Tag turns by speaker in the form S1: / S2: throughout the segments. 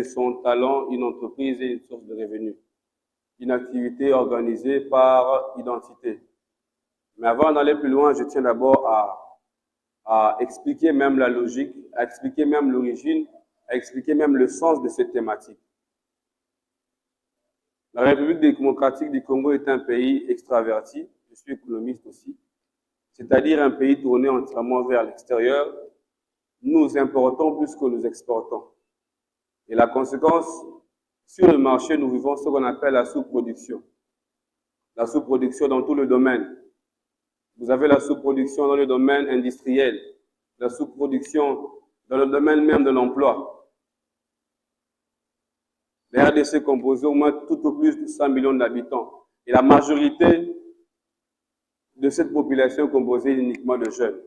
S1: de son talent une entreprise et une source de revenus. Une activité organisée par identité. Mais avant d'aller plus loin, je tiens d'abord à expliquer même la logique, à expliquer même l'origine, à expliquer même le sens de cette thématique. La République démocratique du Congo est un pays extraverti, je suis économiste aussi, c'est-à-dire un pays tourné entièrement vers l'extérieur. Nous importons plus que nous exportons. Et la conséquence, sur le marché, nous vivons ce qu'on appelle la sous-production. La sous-production dans tout le domaine. Vous avez la sous-production dans le domaine industriel, la sous-production dans le domaine même de l'emploi. La RDC composée au moins tout au plus de 100 millions d'habitants. Et la majorité de cette population est composée uniquement de jeunes.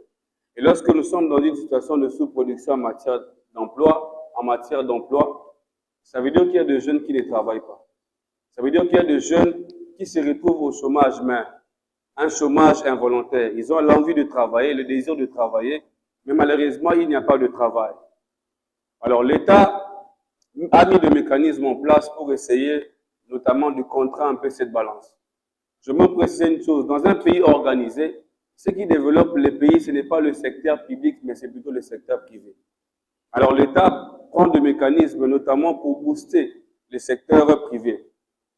S1: Et lorsque nous sommes dans une situation de sous-production en matière d'emploi, ça veut dire qu'il y a des jeunes qui ne travaillent pas. Ça veut dire qu'il y a des jeunes qui se retrouvent au chômage, mais un chômage involontaire. Ils ont l'envie de travailler, le désir de travailler, mais malheureusement, il n'y a pas de travail. Alors l'État a mis des mécanismes en place pour essayer notamment de contrer un peu cette balance. Je me précise une chose, dans un pays organisé, ce qui développe les pays, ce n'est pas le secteur public, mais c'est plutôt le secteur privé. Alors l'État prend des mécanismes notamment pour booster le secteur privé.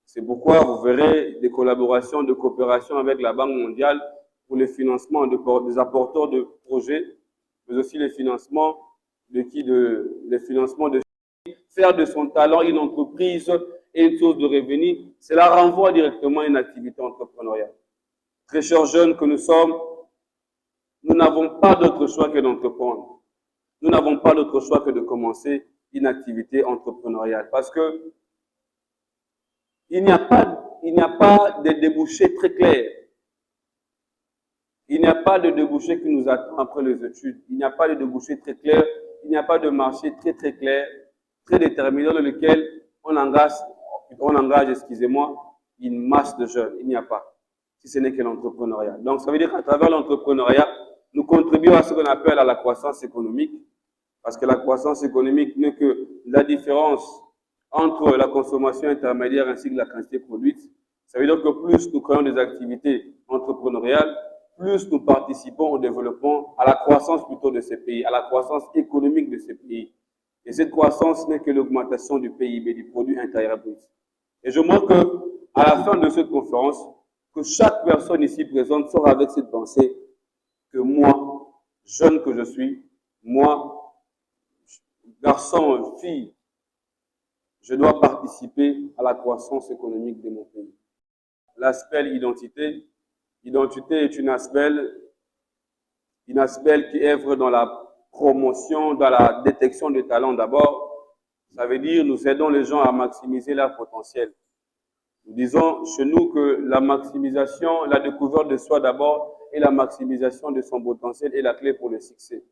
S1: C'est pourquoi vous verrez des collaborations, de coopération avec la Banque mondiale pour le financement des apporteurs de projets, mais aussi le financement de faire de son talent une entreprise et une source de revenus. Cela renvoie directement à une activité entrepreneuriale. Très chers jeunes que nous sommes, nous n'avons pas d'autre choix que d'entreprendre. Nous n'avons pas d'autre choix que de commencer une activité entrepreneuriale parce que il n'y a pas de débouché très clair. Il n'y a pas de débouché qui nous attend après les études. Il n'y a pas de débouché très clair. Il n'y a pas de marché très clair, très déterminant dans lequel on engage, une masse de jeunes. Il n'y a pas, si ce n'est que l'entrepreneuriat. Donc, ça veut dire qu'à travers l'entrepreneuriat, nous contribuons à ce qu'on appelle à la croissance économique, parce que la croissance économique n'est que la différence entre la consommation intermédiaire ainsi que la quantité produite. Ça veut dire que plus nous créons des activités entrepreneuriales, plus nous participons au développement, à la croissance plutôt de ces pays, à la croissance économique de ces pays. Et cette croissance n'est que l'augmentation du PIB, du produit intérieur brut. Et je vois que, à la fin de cette conférence, que chaque personne ici présente sort avec cette pensée que moi, jeune que je suis, moi, garçon, fille, je dois participer à la croissance économique de mon pays. L'aspect identité. Identité est une aspect qui œuvre dans la promotion, dans la détection des talents d'abord. Ça veut dire nous aidons les gens à maximiser leur potentiel. Nous disons chez nous que la maximisation, la découverte de soi d'abord et la maximisation de son potentiel est la clé pour le succès.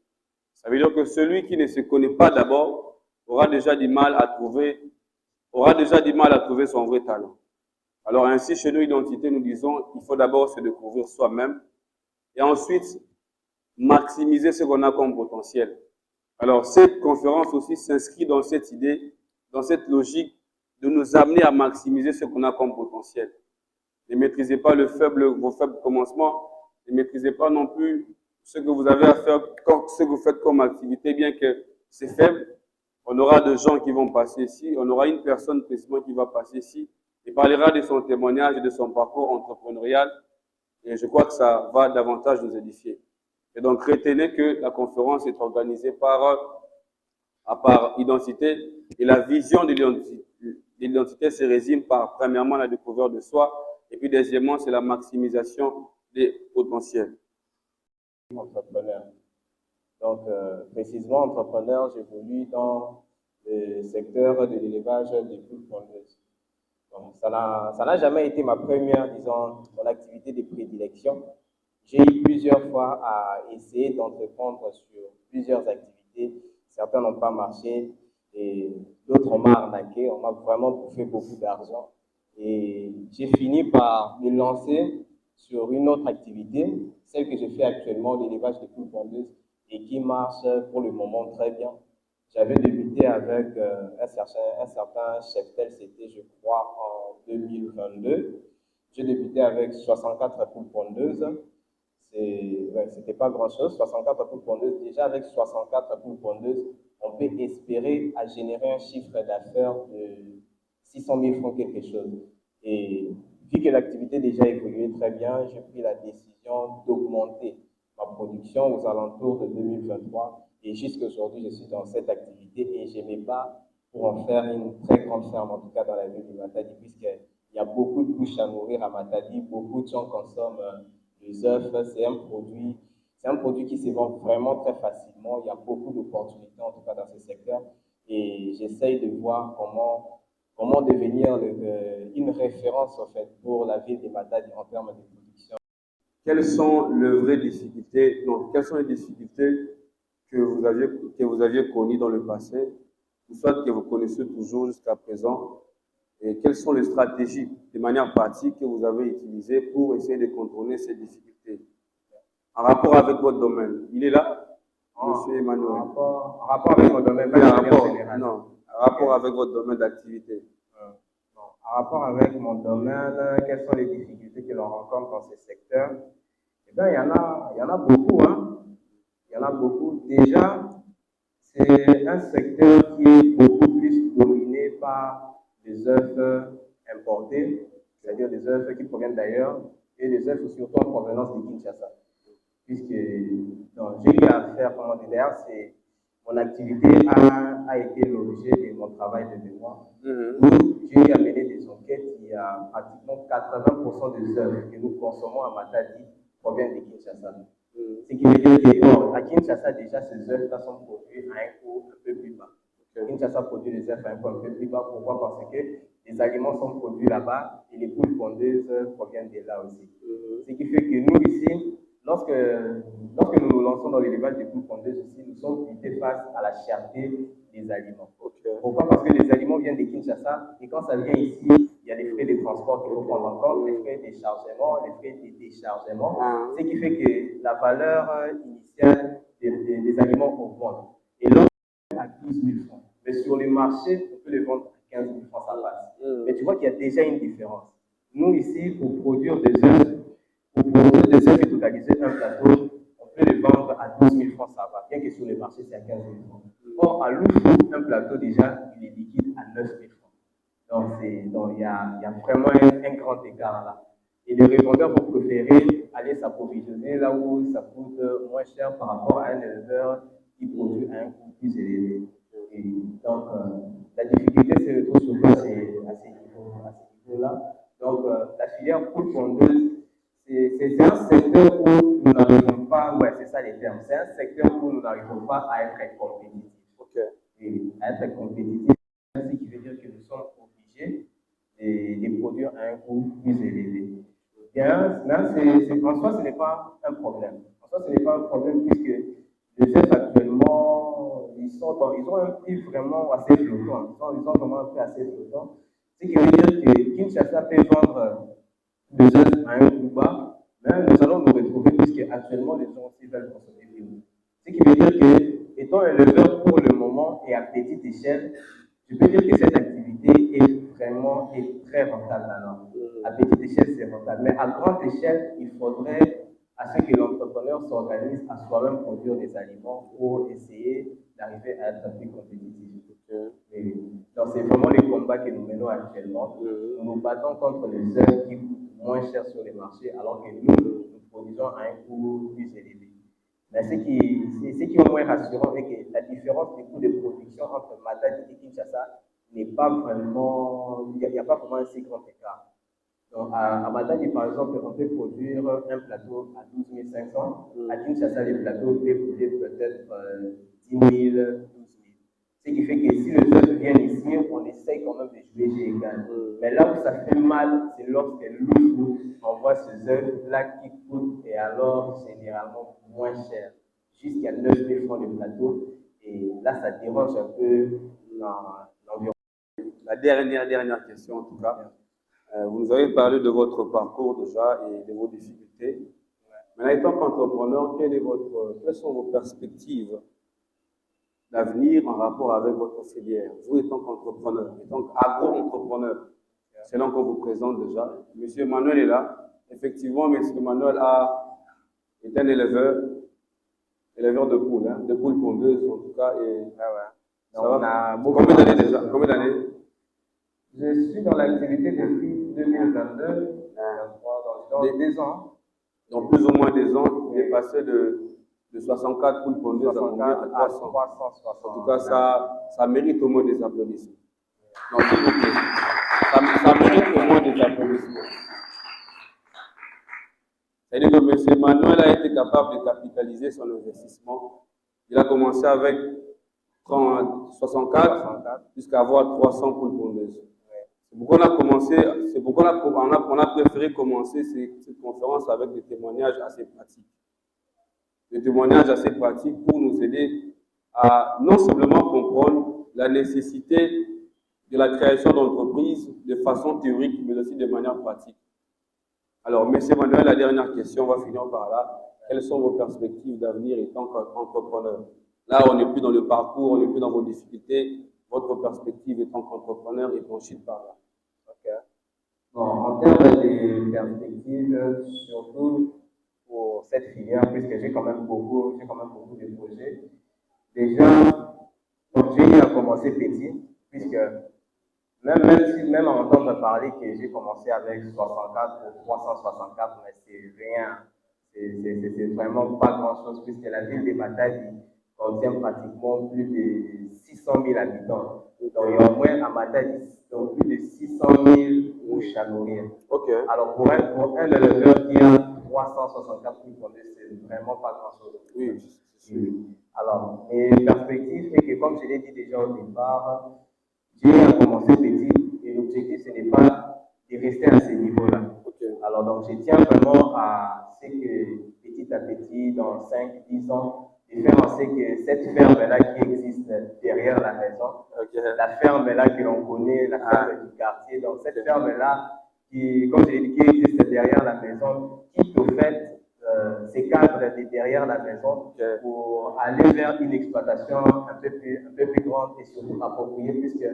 S1: Ça veut dire que celui qui ne se connaît pas d'abord aura déjà du mal à trouver son vrai talent. Alors ainsi, chez nous, identité, nous disons qu'il faut d'abord se découvrir soi-même et ensuite maximiser ce qu'on a comme potentiel. Alors cette conférence aussi s'inscrit dans cette idée, dans cette logique de nous amener à maximiser ce qu'on a comme potentiel. Ne maîtrisez pas vos faibles commencements, ne maîtrisez pas non plus ce que vous avez à faire, ce que vous faites comme activité, bien que c'est faible. On aura des gens qui vont passer ici, on aura une personne précisément qui va passer ici, il parlera de son témoignage et de son parcours entrepreneurial et je crois que ça va davantage nous édifier. Et donc, retenez que la conférence est organisée par identité et la vision de l'identité se résume par, premièrement, la découverte de soi et puis, deuxièmement, c'est la maximisation des potentiels.
S2: Entrepreneur. Donc, précisément, entrepreneur, j'évolue dans le secteur de l'élevage des poules pondeuses. Donc, ça n'a jamais été ma première, disons, mon activité de prédilection. J'ai eu plusieurs fois à essayer d'entreprendre sur plusieurs activités. Certains n'ont pas marché et d'autres on m'a arnaqué. On m'a vraiment bouffé beaucoup d'argent. Et j'ai fini par me lancer sur une autre activité, celle que je fais actuellement, l'élevage des poules pondeuses, et qui marche pour le moment très bien. J'avais débuté avec un certain cheptel, c'était, je crois, en 2022. J'ai débuté avec 64 poules pondeuses. C'était pas grand-chose, 64 poules pondeuses. Déjà, avec 64 poules pondeuses, on peut espérer à générer un chiffre d'affaires de 600 000 francs quelque chose. Et vu que l'activité déjà évoluait très bien, j'ai pris la décision d'augmenter ma production aux alentours de 2023. Et jusqu'à aujourd'hui, je suis dans cette activité et je me bats pour en faire une très grande ferme, en tout cas dans la ville de Matadi, puisqu'il y a beaucoup de bouches à nourrir à Matadi. Beaucoup de gens consomment les œufs. C'est un produit qui se vend vraiment très facilement. Il y a beaucoup d'opportunités, en tout cas dans ce secteur. Et j'essaye de voir comment devenir une référence en fait, pour la ville de Matadi en termes de production.
S1: Quelles sont les difficultés, quelles sont les difficultés que vous aviez connues dans le passé, ou soit que vous connaissez toujours jusqu'à présent, et quelles sont les stratégies de manière pratique que vous avez utilisées pour essayer de contourner ces difficultés en rapport avec votre domaine? Il est là, Monsieur Emmanuel.
S2: En rapport avec mon domaine,
S1: pas en rapport avec votre domaine d'activité.
S2: En rapport avec mon domaine, quelles sont les difficultés que l'on rencontre dans ce secteur? Eh bien, il y en a beaucoup, hein. Il y en a beaucoup. Déjà, c'est un secteur qui est beaucoup plus dominé par des œufs importés, c'est-à-dire des œufs qui proviennent d'ailleurs, et des œufs surtout en provenance de Kinshasa. Puisque j'ai eu à faire, comment dire, d'ailleurs, mon activité a été l'objet de mon travail de mémoire, où j'ai eu à mener des enquêtes. Il y a pratiquement 80% des œufs que nous consommons à Matadi proviennent de Kinshasa. Ce qui veut dire qu'à Kinshasa, déjà, ces œufs-là sont produits à un coût un peu plus bas. Kinshasa produit les œufs à un coût un peu plus bas. Pourquoi? Parce que les aliments sont produits là-bas et les poules pondeuses proviennent de là aussi. Ce qui fait que nous, ici, lorsque nous nous lançons dans l'élevage des poules pondeuses aussi, nous sommes butés face à la cherté des aliments. Pourquoi? Parce que les aliments viennent de Kinshasa et quand ça vient ici, il y a des frais de transport qu'il faut prendre en compte, les frais de chargement, les frais de déchargement, ce qui fait que la valeur initiale des aliments augmente. Et là, à 12 000 francs. Mais sur les marchés, on peut les vendre à 15 000 francs, ça passe. Mais tu vois qu'il y a déjà une différence. Nous, ici, pour produire des œufs et totaliser un plateau, on peut les vendre à 12 000 francs, ça va. Bien que sur les marchés, c'est à 15 000 francs. Or, à Loufou, un plateau, déjà, il est liquide à 9 000 francs. Donc il y a vraiment un grand écart là. Et les revendeurs vont préférer aller s'approvisionner là où ça coûte moins cher par rapport à un éleveur qui produit à un coût plus élevé. Et donc, la difficulté se retrouve souvent à ces niveaux-là. Donc, la filière poule pondeuse, c'est un secteur où nous n'arrivons pas, c'est ça les termes, c'est un secteur où nous n'arrivons pas à être compétitifs. Et à être compétitifs, ce qui veut dire que nous sommes obligés de produire à un coût plus élevé. Bien, en soi, ce n'est pas un problème. En soi, ce n'est pas un problème puisque les œufs actuellement, ils ont un prix vraiment assez flottant. Ils ont vraiment un prix assez flottant. Ce qui veut dire que Kinshasa peut vendre des œufs à un coût bas, mais nous allons nous retrouver puisque actuellement les gens aussi veulent consommer bio. Ce qui veut dire que, étant éleveur pour le moment et à petite échelle, je peux dire que cette activité est très rentable alors. À petite échelle, c'est rentable. Mais à grande échelle, il faudrait à ce que l'entrepreneur s'organise à soi-même produire des aliments pour essayer d'arriver à être plus compétitif. Donc, c'est vraiment les combats que nous menons actuellement. Nous nous battons contre les œufs qui coûtent moins cher sur les marchés, alors que nous produisons à un coût plus élevé. Mais ce qui est moins rassurant est que la différence du coût de production entre Matadi et Kinshasa n'est pas vraiment, il n'y a pas vraiment un si grand écart. Donc, à Matadi, par exemple, on peut produire un plateau à 12 500. À Kinshasa, les plateaux peuvent coûter peut-être 10 000, 12 000. Ce qui fait que si les œufs viennent ici, on essaye quand même de jouer chez égal. Mais là où ça fait mal, c'est lorsque Loufou envoie ces œufs-là qui coûtent, et alors généralement moins cher, jusqu'à 9 000 francs de plateau. Et là, ça dérange un peu l'environnement.
S1: La dernière question, en tout cas. Vous nous avez parlé de votre parcours déjà et de vos difficultés. Maintenant, étant qu'entrepreneur, quelles sont vos perspectives d'avenir en rapport avec votre filière. Vous étant qu'entrepreneur, étant agro-entrepreneur, c'est là qu'on vous présente déjà. Monsieur Emmanuel est là. Effectivement, Monsieur Emmanuel est un éleveur de poules, hein, de poules pondeuses en tout cas. Et ça
S2: Donc,
S1: va. Combien d'années déjà? Combien d'années?
S2: Je suis dans l'activité depuis 2022, dans 2 ans.
S1: Donc plus ou moins 2 ans, il est passé de 64 poules pondeuses à 300.
S2: 360.
S1: En tout cas, ça mérite au moins des applaudissements. Non, s'il vous plaît. Ça mérite au moins des applaudissements. C'est-à-dire que M. Emmanuel a été capable de capitaliser son investissement. Il a commencé avec 64 jusqu'à avoir 300 poules pondeuses. C'est pourquoi on a préféré commencer cette conférence avec des témoignages assez pratiques. Des témoignages assez pratiques pour nous aider à non simplement comprendre la nécessité de la création d'entreprises de façon théorique, mais aussi de manière pratique. Alors, M. Emmanuel, la dernière question, on va finir par là. Quelles sont vos perspectives d'avenir étant qu'entrepreneur? Là, on n'est plus dans le parcours, on n'est plus dans vos difficultés. Votre perspective étant qu'entrepreneur est franchie par là.
S2: Bon, en termes de perspectives, surtout pour cette filière, puisque j'ai quand même beaucoup de projets. Déjà, j'ai eu à commencer petit, puisque même à entendre parler que j'ai commencé avec 64 ou 364, mais c'est rien. C'est vraiment pas grand-chose, puisque la ville des Batailles contient pratiquement plus de 600 000 habitants. Donc, il y a au moins à Matadi, donc plus de 600 000 mouches à nourrir.
S1: Okay.
S2: Alors, pour un éleveur qui a 364 000 pondeuses, c'est vraiment pas grand-chose.
S1: Oui.
S2: Alors, mes perspectives, c'est que, comme je l'ai dit déjà au départ, j'ai commencé petit et l'objectif, ce n'est pas de rester à ce niveau-là.
S1: Okay.
S2: Alors, donc, je tiens vraiment à ce que petit à petit, dans 5-10 ans, de faire en sorte que cette ferme-là qui existe derrière la maison, la ferme-là que l'on connaît, la ferme du quartier, donc cette ferme-là qui, comme je l'ai dit, qui existe derrière la maison, quitte au fait ces cadres de derrière la maison pour aller vers une exploitation un peu plus grande et surtout appropriée, puisque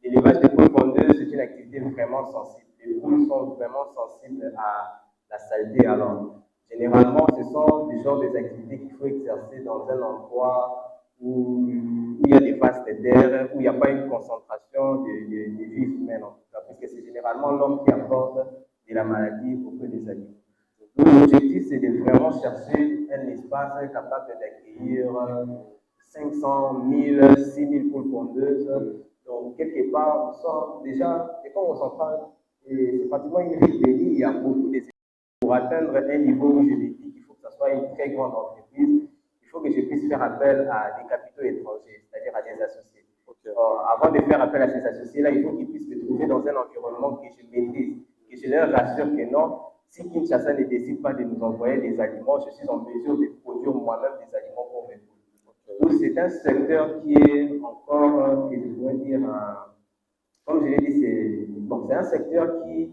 S2: l'élevage des poules pondeuses, c'est une activité vraiment sensible. Les poules sont vraiment sensibles à la saleté. Alors, généralement, ce sont des genres d'activités qu'il faut exercer dans un endroit où il y a des vastes terres, où il n'y a pas une concentration de vie humaine, en tout cas, puisque c'est généralement l'homme qui apporte de la maladie auprès des animaux. Donc, l'objectif, c'est de vraiment chercher un espace capable d'accueillir 500 000, 6 000 poules pondeuses. Donc, quelque part, on sent déjà, et quand on s'en parle, c'est pratiquement une ville bénie, il y a beaucoup d'essais. Pour atteindre un niveau où je l'ai dit qu'il faut que ce soit une très grande entreprise, il faut que je puisse faire appel à des capitaux étrangers, c'est-à-dire à des associés. Avant de faire appel à ces associés-là, il faut qu'ils puissent me trouver dans un environnement que je maîtrise, que je leur rassure que non, si Kinshasa ne décide pas de nous envoyer des aliments, je suis en mesure de produire moi-même des aliments pour mes poules. Donc, c'est un secteur qui est encore, je pourrais dire, comme je l'ai dit, c'est un secteur qui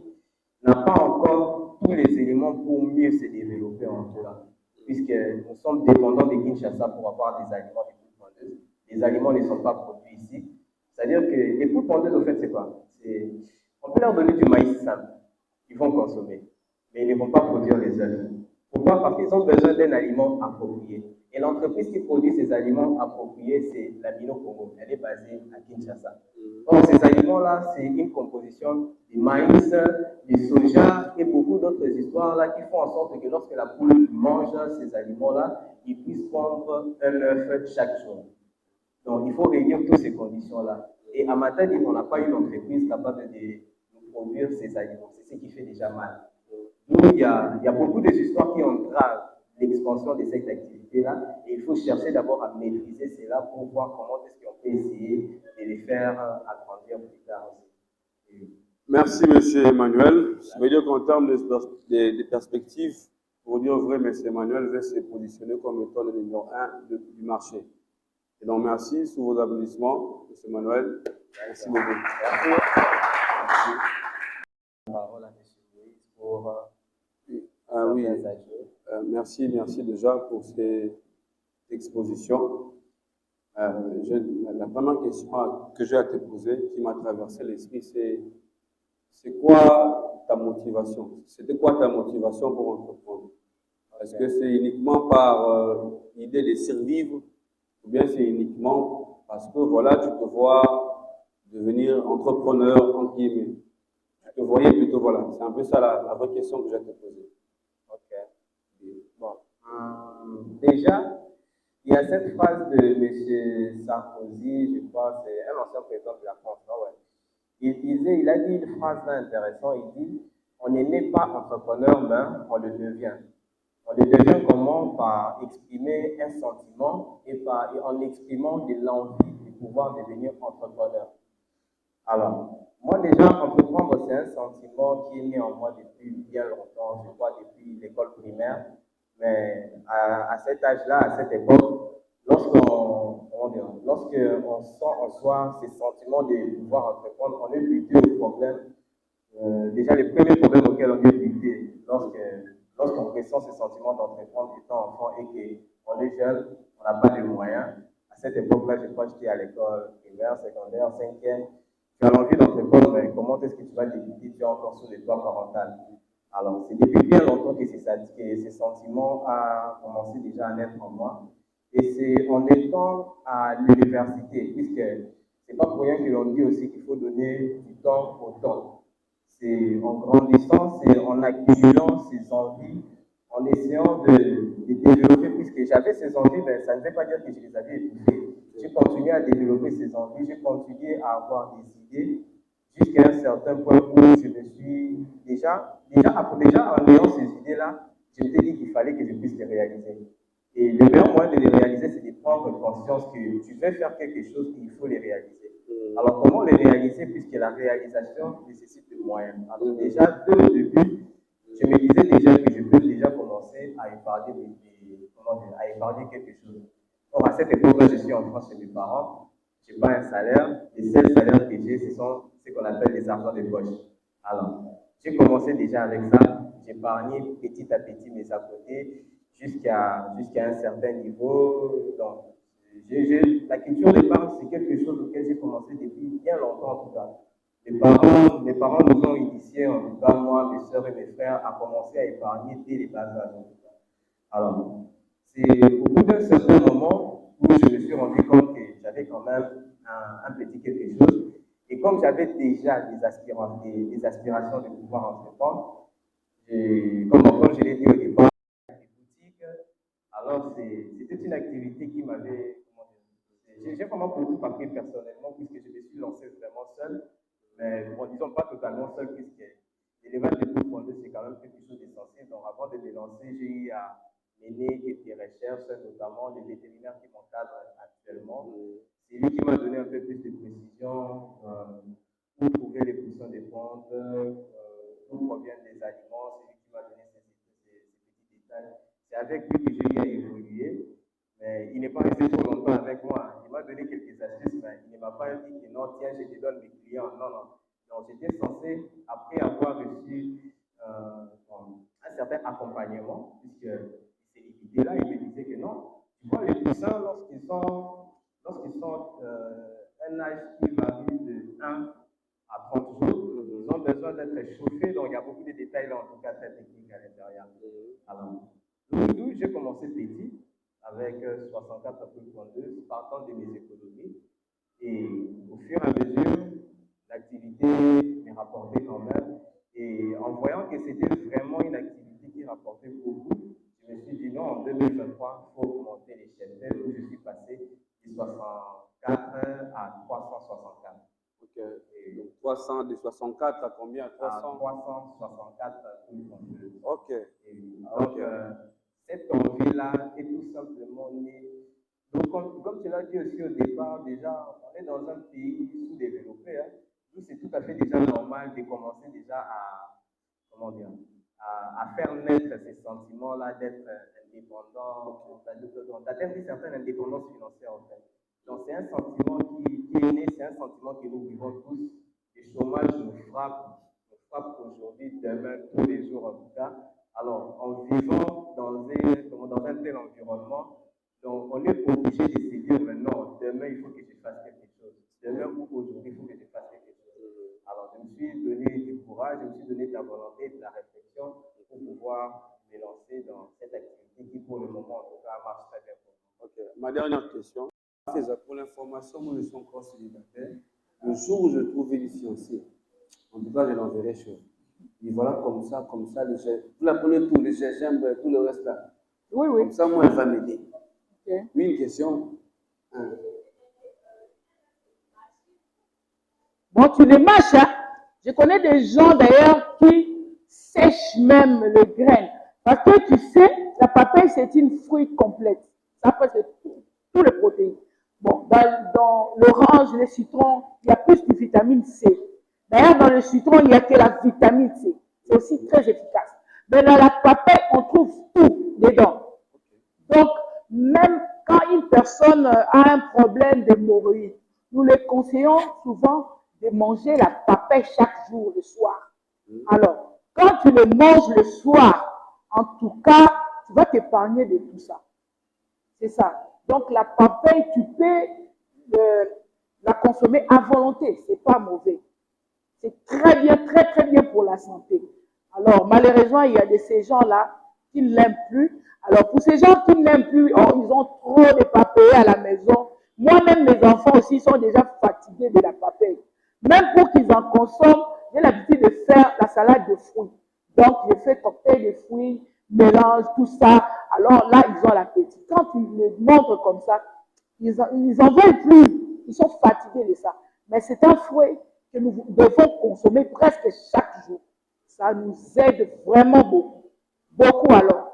S2: n'a pas encore tous les éléments pour mieux se développer en tout cas, puisque nous sommes dépendants de Kinshasa pour avoir des aliments de poules pondeuses. Les aliments ne sont pas produits ici. C'est-à-dire que les poules pondeuses, au fait, c'est quoi? On peut leur donner du maïs simple, ils vont consommer, mais ils ne vont pas produire les œufs. Pourquoi? Parce qu'ils ont besoin d'un aliment approprié. Et l'entreprise qui produit ces aliments appropriés, c'est la Mino Congo. Elle est basée à Kinshasa. Donc, ces aliments-là, c'est une composition du maïs, du soja et beaucoup d'autres histoires-là qui font en sorte que lorsque la poule mange ces aliments-là, ils puissent prendre un œuf chaque jour. Donc, il faut réunir toutes ces conditions-là. Et à Matadi, on n'a pas une entreprise capable de produire ces aliments. C'est ce qui fait déjà mal. Donc, il y a beaucoup d'histoires qui entravent l'expansion de cette activité-là. Et il faut chercher d'abord à maîtriser cela pour voir comment est-ce qu'on peut essayer de les faire agrandir plus tard aussi.
S1: Merci, M. Emmanuel. Ça veut dire qu'en termes de perspectives, pour dire vrai, M. Emmanuel va se positionner comme étant le numéro 1 du marché. Et donc, merci sous vos applaudissements, M. Emmanuel. Merci beaucoup.
S2: Merci. Parole à M. Louis pour
S1: oui. Merci déjà pour cette exposition. La première question que j'ai à te poser, qui m'a traversé l'esprit, c'est quoi ta motivation? C'était quoi ta motivation pour entreprendre? Est-ce que c'est uniquement par idée de survivre ou bien c'est uniquement parce que voilà, tu te vois devenir entrepreneur, entre guillemets. Tu te voyais plutôt, voilà. C'est un peu ça la vraie question que j'ai à te poser.
S2: Ok. Bon. Déjà, il y a cette phrase de M. Sarkozy, je crois, c'est un ancien président de la France, non, ouais. Il a dit une phrase là intéressante, il dit, on n'est né pas entrepreneur, mais on le devient. On le devient comment? Par exprimer un sentiment et en exprimant de l'envie de pouvoir devenir entrepreneur. Alors, moi déjà, entreprendre, c'est un sentiment qui est né en moi depuis bien longtemps, je crois depuis l'école primaire. Mais à cet âge-là, à cette époque, lorsqu'on sent en soi ces sentiments de pouvoir entreprendre, on est buté au problème. Déjà, les premiers problèmes auxquels on est buté lorsqu'on ressent ce sentiment d'entreprendre étant enfant et qu'on est jeune, on n'a pas de moyens. À cette époque-là, je crois que j'étais à l'école primaire, secondaire, cinquième. Tu as l'envie d'entreprendre, mais comment est-ce que tu vas débuter? Tu es encore sous le toit parental. Alors, c'est depuis bien longtemps que ce sentiment a commencé déjà à naître en moi. Et c'est en étant à l'université, puisque c'est pas pour rien que l'on dit aussi qu'il faut donner du temps au temps. C'est en grandissant, c'est en accumulant ses envies, en essayant de développer, puisque j'avais ces envies, mais ça ne veut pas dire que je les avais étouffées. J'ai continué à développer ces envies, j'ai continué à avoir des idées, jusqu'à un certain point où je me suis déjà en ayant ces idées-là, je me suis dit qu'il fallait que je puisse les réaliser. Et le meilleur moyen de les réaliser, c'est de prendre conscience que tu veux faire quelque chose et il faut les réaliser. Alors, comment les réaliser puisque la réalisation nécessite des moyens? Alors, déjà, dès le début, je me disais déjà que je peux déjà commencer à épargner quelque chose. Or, à cette époque-là, je suis en France chez mes parents, je n'ai pas un salaire, les seuls salaires que j'ai, ce sont ce qu'on appelle les argents de poche. Alors, j'ai commencé déjà avec ça, j'épargnais petit à petit mes à côté jusqu'à un certain niveau. Donc, la culture d'épargne, c'est quelque chose auquel j'ai commencé depuis bien longtemps en tout cas. Mes parents nous ont initiés, en tout cas moi, mes soeurs et mes frères, à commencer à épargner dès les bas âges. Alors, c'est au bout d'un certain moment où je me suis rendu compte que j'avais quand même un petit quelque chose. Et comme j'avais déjà des aspirations de pouvoir entreprendre, comme je l'ai dit au départ, des boutiques, alors c'était une activité qui m'avait. J'ai vraiment beaucoup appris personnellement puisque je me suis lancé vraiment seul, mais bon, disons pas totalement seul puisque l'élevage de poules c'est quand même quelque chose d'essentiel. Donc avant de me lancer, j'ai eu à mener quelques recherches, notamment les vétérinaires qui m'encadrent actuellement. C'est lui qui m'a donné un peu plus de précision où trouver les positions des plantes, d'où proviennent les aliments. C'est lui qui m'a donné ces petits détails. C'est avec lui que j'ai eu à évoluer. Mais il n'est pas resté trop longtemps avec moi. Il m'a donné quelques astuces, mais il ne m'a pas dit que non, tiens, je te donne mes clients. Non, non. Donc, j'étais censé, après avoir reçu un certain accompagnement, puisque ces idées-là, il me disait que non, tu vois, les poussins, lorsqu'ils sont un âge qui varie de 1 à 30 jours, ils ont besoin d'être chauffés. Donc, il y a beaucoup de détails là, en tout cas, très techniques à l'intérieur. Alors, d'où j'ai commencé petit, avec 64,2 partant de mes économies. Et au fur et à mesure, l'activité me rapportait quand même. Et en voyant que c'était vraiment une activité qui rapportait beaucoup, je me suis dit non, en 2023, il faut augmenter l'échelle. Où je suis passé de 64 à 364.
S1: Ok. Et donc 300, de 64 à combien? 300?
S2: 364,2.
S1: Ok.
S2: Et donc, cette envie-là est tout simplement née. Donc, comme tu l'as dit aussi au départ, déjà, on est dans un pays sous-développé, hein, où c'est tout à fait déjà normal de commencer déjà à faire naître ces sentiments-là d'être indépendant, d'atteindre une certaine indépendance financière en fait. Donc, c'est un sentiment qui est né, c'est un sentiment que nous vivons tous. Le chômage nous frappe aujourd'hui, demain, tous les jours en tout cas. Alors, en vivant dans un tel environnement, donc on est obligé de se dire maintenant, faut que je fasse quelque chose. Demain ou aujourd'hui, il faut que je fasse quelque chose. Alors, je me suis donné du courage, je me suis donné de la volonté, de la réflexion pour pouvoir me lancer dans cette activité qui, pour le moment, en tout cas, marche très bien pour moi.
S1: Ok. Ma dernière question. Pour l'information, nous ne sommes encore célibataires. Le jour où je trouverai du fiancé, en tout cas, je l'enverrai chez vous. Et voilà, comme ça, vous la prenez tout, les gingembre, tout le reste là.
S3: Oui, oui.
S1: Comme ça, moi, elle va m'aider.
S3: Ok.
S1: Oui, une question.
S3: Bon, tu les mâches, hein. Je connais des gens d'ailleurs qui sèchent même le grain. Parce que tu sais, la papaye, c'est une fruit complète. Ça peut c'est tous les protéines. Bon, dans l'orange, le citron, il y a plus de vitamine C. D'ailleurs, dans le citron, il n'y a que la vitamine C. C'est aussi très efficace. Mais dans la papaye, on trouve tout dedans. Donc, même quand une personne a un problème d'hémorroïdes, nous les conseillons souvent de manger la papaye chaque jour le soir. Alors, quand tu le manges le soir, en tout cas, tu vas t'épargner de tout ça. C'est ça. Donc, la papaye, tu peux la consommer à volonté. C'est pas mauvais. C'est très bien, très, très bien pour la santé. Alors, malheureusement, il y a de ces gens-là qui ne l'aiment plus. Alors, pour ces gens qui ne l'aiment plus, ils ont trop de papaye à la maison. Moi-même, mes enfants aussi sont déjà fatigués de la papaye. Même pour qu'ils en consomment, j'ai l'habitude de faire la salade de fruits. Donc, je fais cocktail de fruits, mélange, tout ça. Alors là, ils ont l'appétit. Quand tu les montres comme ça, ils en veulent plus. Ils sont fatigués de ça. Mais c'est un fruit que nous devons consommer presque chaque jour. Ça nous aide vraiment beaucoup. Beaucoup alors.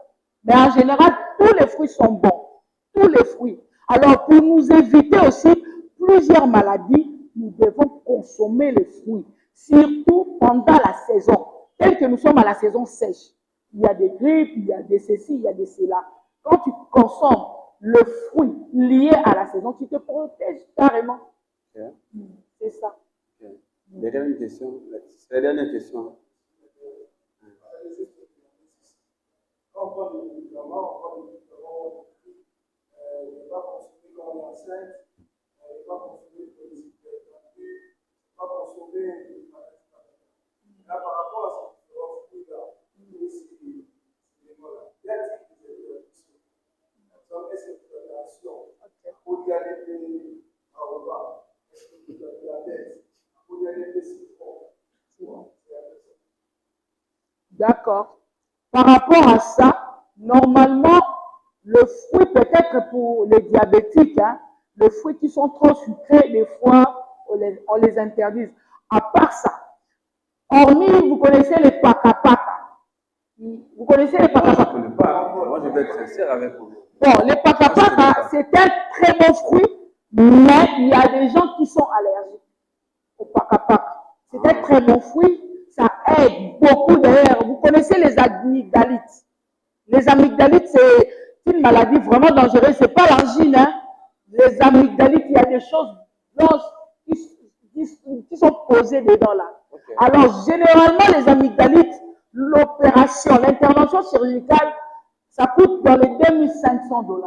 S3: Mais en général, tous les fruits sont bons. Tous les fruits. Alors, pour nous éviter aussi plusieurs maladies, nous devons consommer les fruits. Surtout pendant la saison. Tel que nous sommes à la saison sèche. Il y a des grippes, il y a des ceci, il y a des cela. Quand tu consommes le fruit lié à la saison, tu te protèges carrément.
S1: Okay.
S3: C'est ça.
S1: Okay. La dernière question. La dernière question.
S4: Quand on prend des médicaments, ne pas consommer quand on est enceinte, ne pas consommer pour les hypertendus, ne pas consommer les maladies. Là, par rapport à ce fruit-là, ces éléments-là, il y a des interdictions. Est-ce que l'opération pour diabète à repas, est-ce que le diabète, pour diabète citron,
S3: D'accord. Par rapport à ça, normalement, le fruit peut-être pour les diabétiques, hein, les fruits qui sont trop sucrés, des fois, on les interdit. À part ça, hormis, vous connaissez les paka-paka. Vous connaissez les paka-paka?
S1: Je ne connais pas. Moi, je vais être sincère avec vous.
S3: Bon, les paka-paka, c'est un très bon fruit, mais il y a des gens qui sont allergiques au paka-paka. C'est un très bon fruit. Ça aide beaucoup d'ailleurs. Vous connaissez les amygdalites. Les amygdalites, c'est une maladie vraiment dangereuse. Ce n'est pas l'angine. Hein. Les amygdalites, il y a des choses blanches qui sont posées dedans là. Okay. Alors, généralement, les amygdalites, l'opération, l'intervention chirurgicale, ça coûte dans les $2500.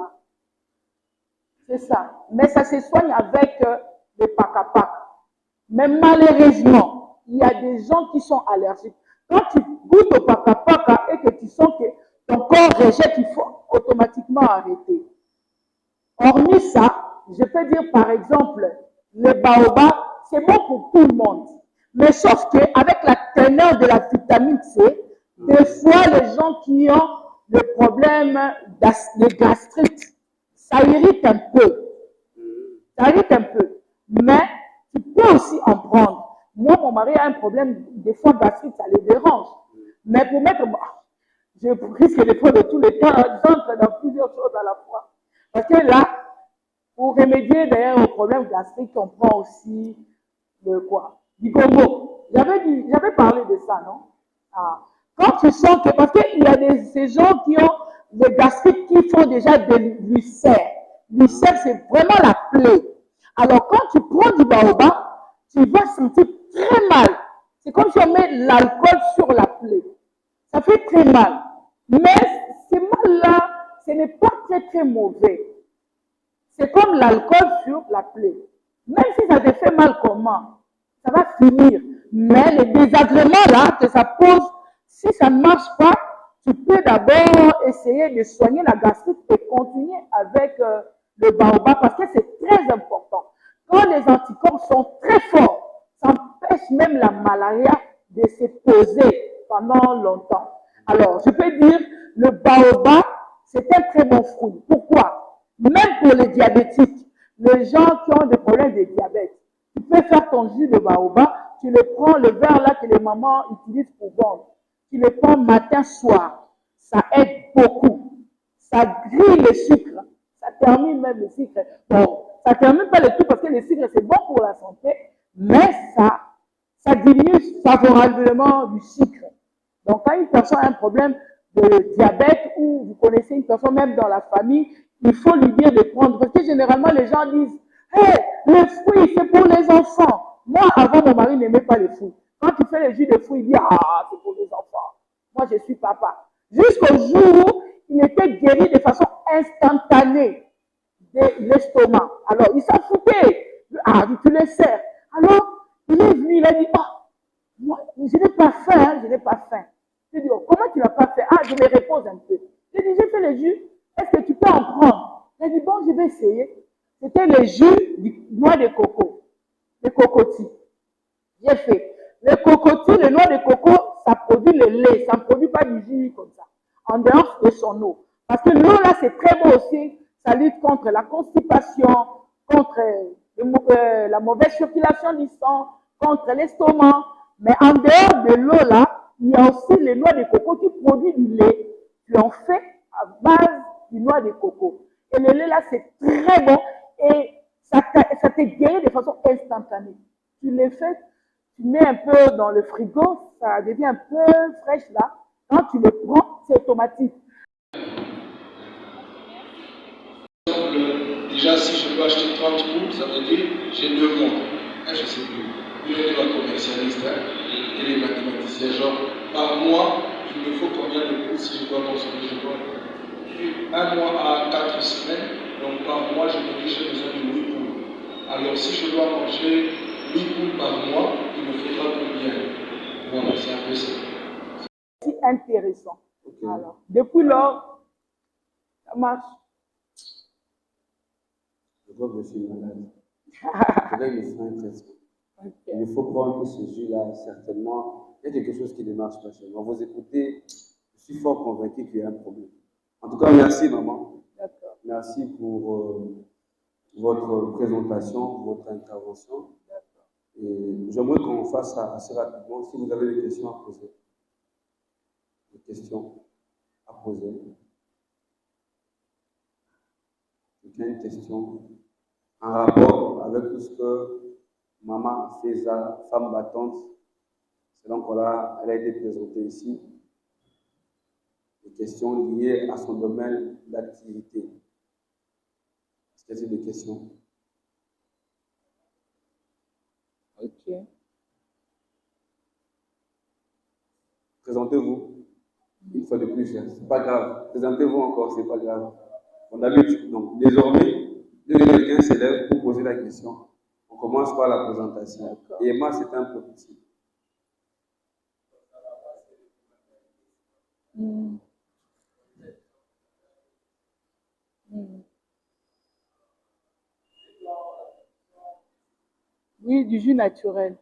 S3: C'est ça. Mais ça se soigne avec les paka-paka. Mais malheureusement, il y a des gens qui sont allergiques. Quand tu goûtes au paka-paka et que tu sens que ton corps rejette, il faut automatiquement arrêter. Hormis ça, je peux dire par exemple, le baobab, c'est bon pour tout le monde. Mais sauf qu'avec la teneur de la vitamine C, des fois les gens qui ont des problèmes de gastrite, ça irrite un peu. Ça irrite un peu. Mais tu peux aussi en prendre. Moi, mon mari a un problème, des fois gastrite, ça le dérange. Mais pour mettre, je risque de prendre tous les temps, j'entre dans plusieurs choses à la fois. Parce que là, pour remédier d'ailleurs au problème gastrique, on prend aussi du gombo. J'avais parlé de ça, non? Quand tu sens que, parce qu'il y a ces gens qui ont des gastriques qui font déjà de l'ulcère. L'ulcère, c'est vraiment la plaie. Alors, quand tu prends du baobab, tu vas sentir très mal. C'est comme si on met l'alcool sur la plaie. Ça fait très mal. Mais ce mal-là, ce n'est pas très, très mauvais. C'est comme comme l'alcool sur la plaie. Même si ça te fait mal comment, ça va finir. Mais les désagréments là que ça pose, si ça ne marche pas, tu peux d'abord essayer de soigner la gastrite et continuer avec le baobab parce que c'est très important. Quand les anticorps sont très forts, ça empêche même la malaria de se poser pendant longtemps. Alors, je peux dire, le baobab, c'est un très bon fruit. Pourquoi? Même pour les diabétiques, les gens qui ont des problèmes de diabète, tu peux faire ton jus de baobab, tu le prends, le verre là que les mamans utilisent pour vendre, tu le prends matin, soir. Ça aide beaucoup. Ça grille le sucre. Ça termine même le sucre. Bon, ça termine pas le tout parce que le sucre, c'est bon pour la santé, mais ça diminue favorablement du sucre. Donc, quand une personne a un problème de diabète ou vous connaissez une personne même dans la famille, il faut lui dire de prendre. Parce que généralement, les gens disent, hey, le fruit, c'est pour les enfants. Moi, avant, mon mari n'aimait pas les fruits. Quand tu fais le jus de fruits, il dit, ah, c'est pour les enfants. Moi, je suis papa. Jusqu'au jour où il était guéri de façon instantanée de l'estomac. Alors, il s'en foutait. Ah, tu le sers. Alors, il est venu, il a dit, oh, moi, je n'ai pas faim, hein, je n'ai pas faim. Je dis, oh, comment tu n'as pas faim? Ah, je me repose un peu. Je dis, j'ai fait le jus, est-ce que tu peux en prendre? Il a dit, bon, je vais essayer. C'était le jus de noix de coco, de cocotier. J'ai fait. Le cocotier, le noix de coco, ça produit le lait, ça ne produit pas du jus comme ça, en dehors de son eau. Parce que l'eau, là, c'est très bon aussi. Ça lutte contre la constipation, contre la mauvaise circulation du sang, contre l'estomac. Mais en dehors de l'eau, là, il y a aussi les noix de coco qui produisent du lait. Tu en fais à base du noix de coco. Et le lait, là, c'est très bon et ça te guérit de façon instantanée. Tu le fais, tu mets un peu dans le frigo, ça devient un peu fraîche là. Quand tu le prends, c'est automatique.
S5: Déjà, si je dois acheter 30 poules, ça veut dire j'ai 2 mois. Je ne sais plus. Vous êtes la commercialiste, hein, et les mathématiciens, genre, par mois, il me faut combien de poules si je dois consommer? Je dois 1 mois à 4 semaines, donc par mois, je me dis j'ai besoin de 8 poules. Alors, si je dois manger 8 poules par mois, il me faudra combien? Voilà, c'est un peu ça.
S3: C'est intéressant.
S1: Okay.
S3: Alors, depuis lors, ça marche.
S1: Je crois que je suis malade. Je vais me faire un traitement.
S3: Okay.
S1: Il faut prendre ce jus-là, certainement. Il y a quelque chose qui ne marche pas chez moi. Vous écoutez, je suis fort convaincu qu'il y a un problème. En tout cas, merci, maman.
S3: D'accord.
S1: Merci pour votre présentation, votre intervention. Et j'aimerais qu'on fasse ça assez rapidement. Si vous avez des questions à poser. Des questions à poser. Quelqu'un a une question en rapport avec tout ce que maman Feza, femme battante, c'est donc là, elle a été présentée ici. Des questions liées à son domaine d'activité. Est-ce qu'il y a des questions?
S3: Ok.
S1: Présentez-vous. Une fois de plus, c'est pas grave. Présentez-vous encore, c'est pas grave. On a l'habitude. Donc, désormais, dès que quelqu'un s'élève pour poser la question, on commence par la présentation. Et moi, c'est un prototype.
S3: Oui, du jus naturel.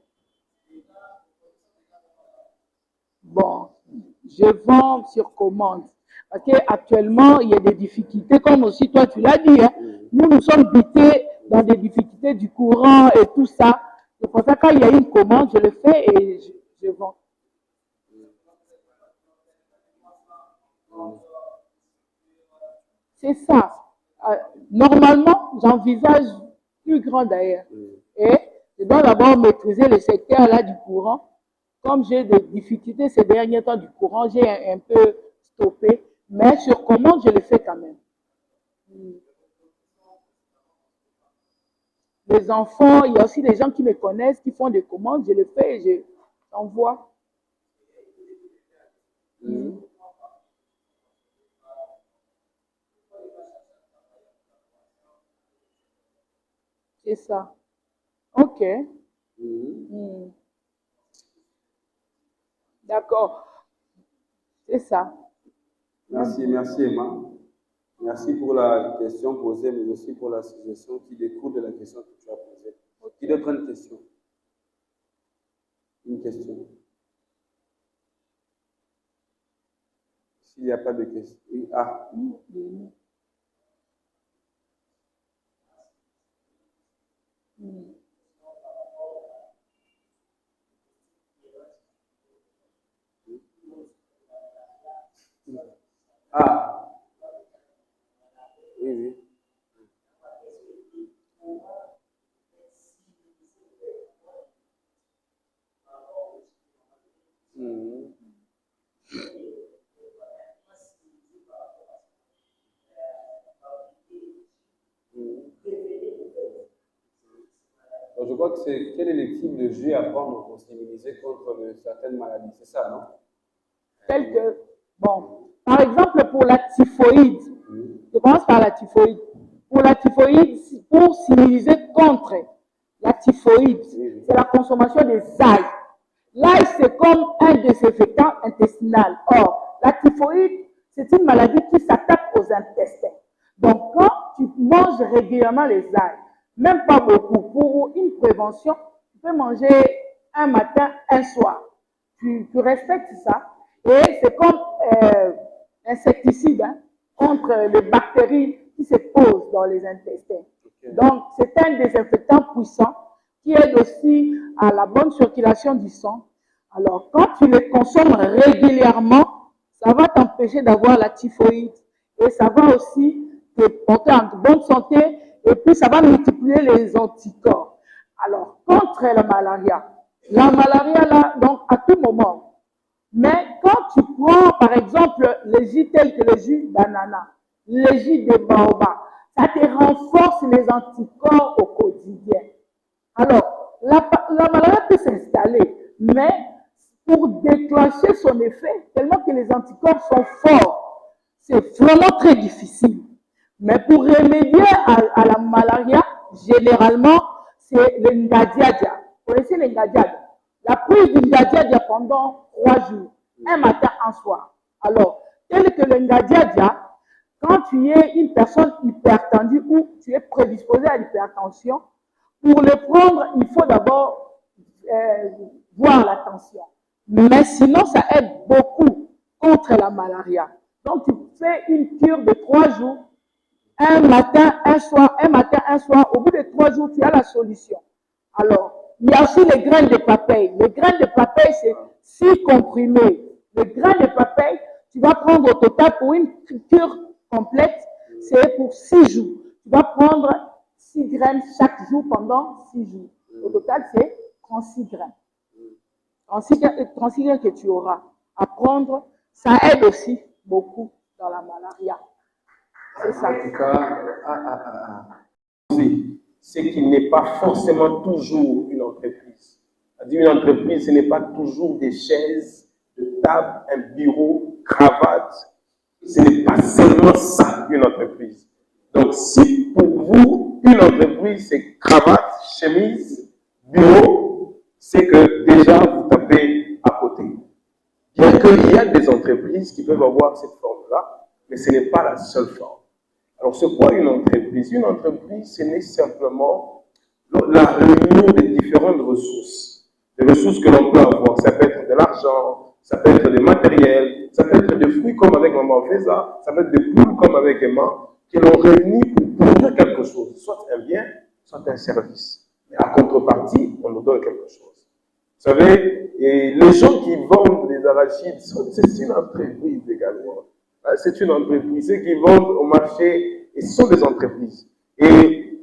S3: Bon, je vends sur commande. Parce qu'actuellement, il y a des difficultés, comme aussi toi, tu l'as dit. Hein. Nous sommes butés dans des difficultés du courant et tout ça. C'est pour ça que quand il y a une commande, je le fais et je vends. C'est ça. Normalement, j'envisage plus grand d'ailleurs. Et je dois d'abord maîtriser le secteur là du courant. Comme j'ai des difficultés ces derniers temps du courant, j'ai un peu stoppé. Mais sur commande, je le fais quand même. Les enfants, il y a aussi des gens qui me connaissent, qui font des commandes, je le fais et j'envoie. C'est ça. Ok. D'accord. C'est ça.
S1: Merci Emma. Merci pour la question posée, mais aussi pour la suggestion qui découle de la question que tu as posée. Qui d'autre a une question? Une question. S'il n'y a pas de question. Oui, oui. Donc, je crois que c'est quel est le type de jus à prendre pour s'immuniser contre certaines maladies, c'est ça, non?
S3: Tel que, bon, par exemple, pour la typhoïde, je commence par la typhoïde. Pour la typhoïde, pour s'immuniser contre la typhoïde, c'est la consommation des ail. L'ail, c'est comme un désinfectant intestinal. Or, la typhoïde, c'est une maladie qui s'attaque aux intestins. Donc, quand tu manges régulièrement les ail, même pas beaucoup, pour une prévention, tu peux manger un matin, un soir. Tu respectes ça. Et c'est comme insecticide contre les bactéries qui se posent dans les intestins. Donc, c'est un désinfectant puissant qui aide aussi à la bonne circulation du sang. Alors, quand tu les consommes régulièrement, ça va t'empêcher d'avoir la typhoïde et ça va aussi te porter en bonne santé et puis ça va multiplier les anticorps. Alors, contre la malaria là, donc à tout moment. Mais quand tu prends, par exemple, les jus tels que le jus d'ananas, le jus de baobab, ça te renforce les anticorps au quotidien. Alors, la malaria peut s'installer, mais pour déclencher son effet, tellement que les anticorps sont forts, c'est vraiment très difficile. Mais pour remédier à la malaria, généralement, c'est le ngadiadia. Vous connaissez le ngadiadia? La prise du ngadiadia pendant 3 jours, un matin, un soir. Alors, tel que le ngadiadia, quand tu es une personne hypertendue ou tu es prédisposé à l'hypertension, pour le prendre, il faut d'abord voir la tension. Mais sinon, ça aide beaucoup contre la malaria. Donc, tu fais une cure de 3 jours, un matin, un soir, un matin, un soir. Au bout de 3 jours, tu as la solution. Alors, il y a aussi les graines de papaye. Les graines de papaye, c'est 6 comprimés. Les graines de papaye, tu vas prendre au total pour une cure complète, c'est pour 6 jours. Tu vas prendre 6 graines chaque jour pendant 6 jours. Au total, c'est 36 graines. 36 graines que tu auras à prendre, ça aide aussi beaucoup dans la malaria. C'est ça.
S2: En tout cas, c'est qu'il n'est pas forcément toujours une entreprise. C'est-à-dire une entreprise, ce n'est pas toujours des chaises, de table, un bureau, cravate. Ce n'est pas seulement ça une entreprise. Donc si pour vous, une entreprise, c'est cravate, chemise, bureau, c'est que déjà vous tapez à côté. Bien qu'il y a des entreprises qui peuvent avoir cette forme-là, mais ce n'est pas la seule forme. Alors, c'est quoi une entreprise? Une entreprise, ce n'est simplement la réunion des différentes ressources. Les ressources que l'on peut avoir, ça peut être de l'argent, ça peut être des matériels, ça peut être des fruits comme avec Maman Feza, ça peut être des poules comme avec Emma, qui l'ont réuni pour produire quelque chose, soit un bien, soit un service. Et à contrepartie, on nous donne quelque chose. Vous savez, et les gens qui vendent des arachides, c'est une entreprise également. C'est une entreprise. Ceux qui vendent au marché, et ce sont des entreprises. Et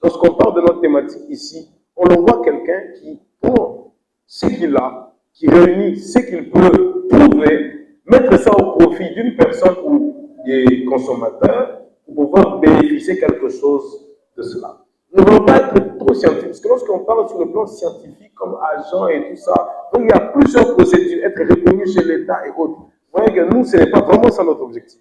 S2: lorsqu'on parle de notre thématique ici, on le voit quelqu'un qui prend ce qu'il a, qui réunit ce qu'il peut trouver, mettre ça au profit d'une personne ou des consommateurs pour pouvoir bénéficier quelque chose de cela. Nous ne voulons pas être trop scientifiques, parce que lorsqu'on parle sur le plan scientifique, comme agent et tout ça, donc il y a plusieurs procédures, être reconnu chez l'État et autres. Vous voyez que nous, ce n'est pas vraiment ça notre objectif.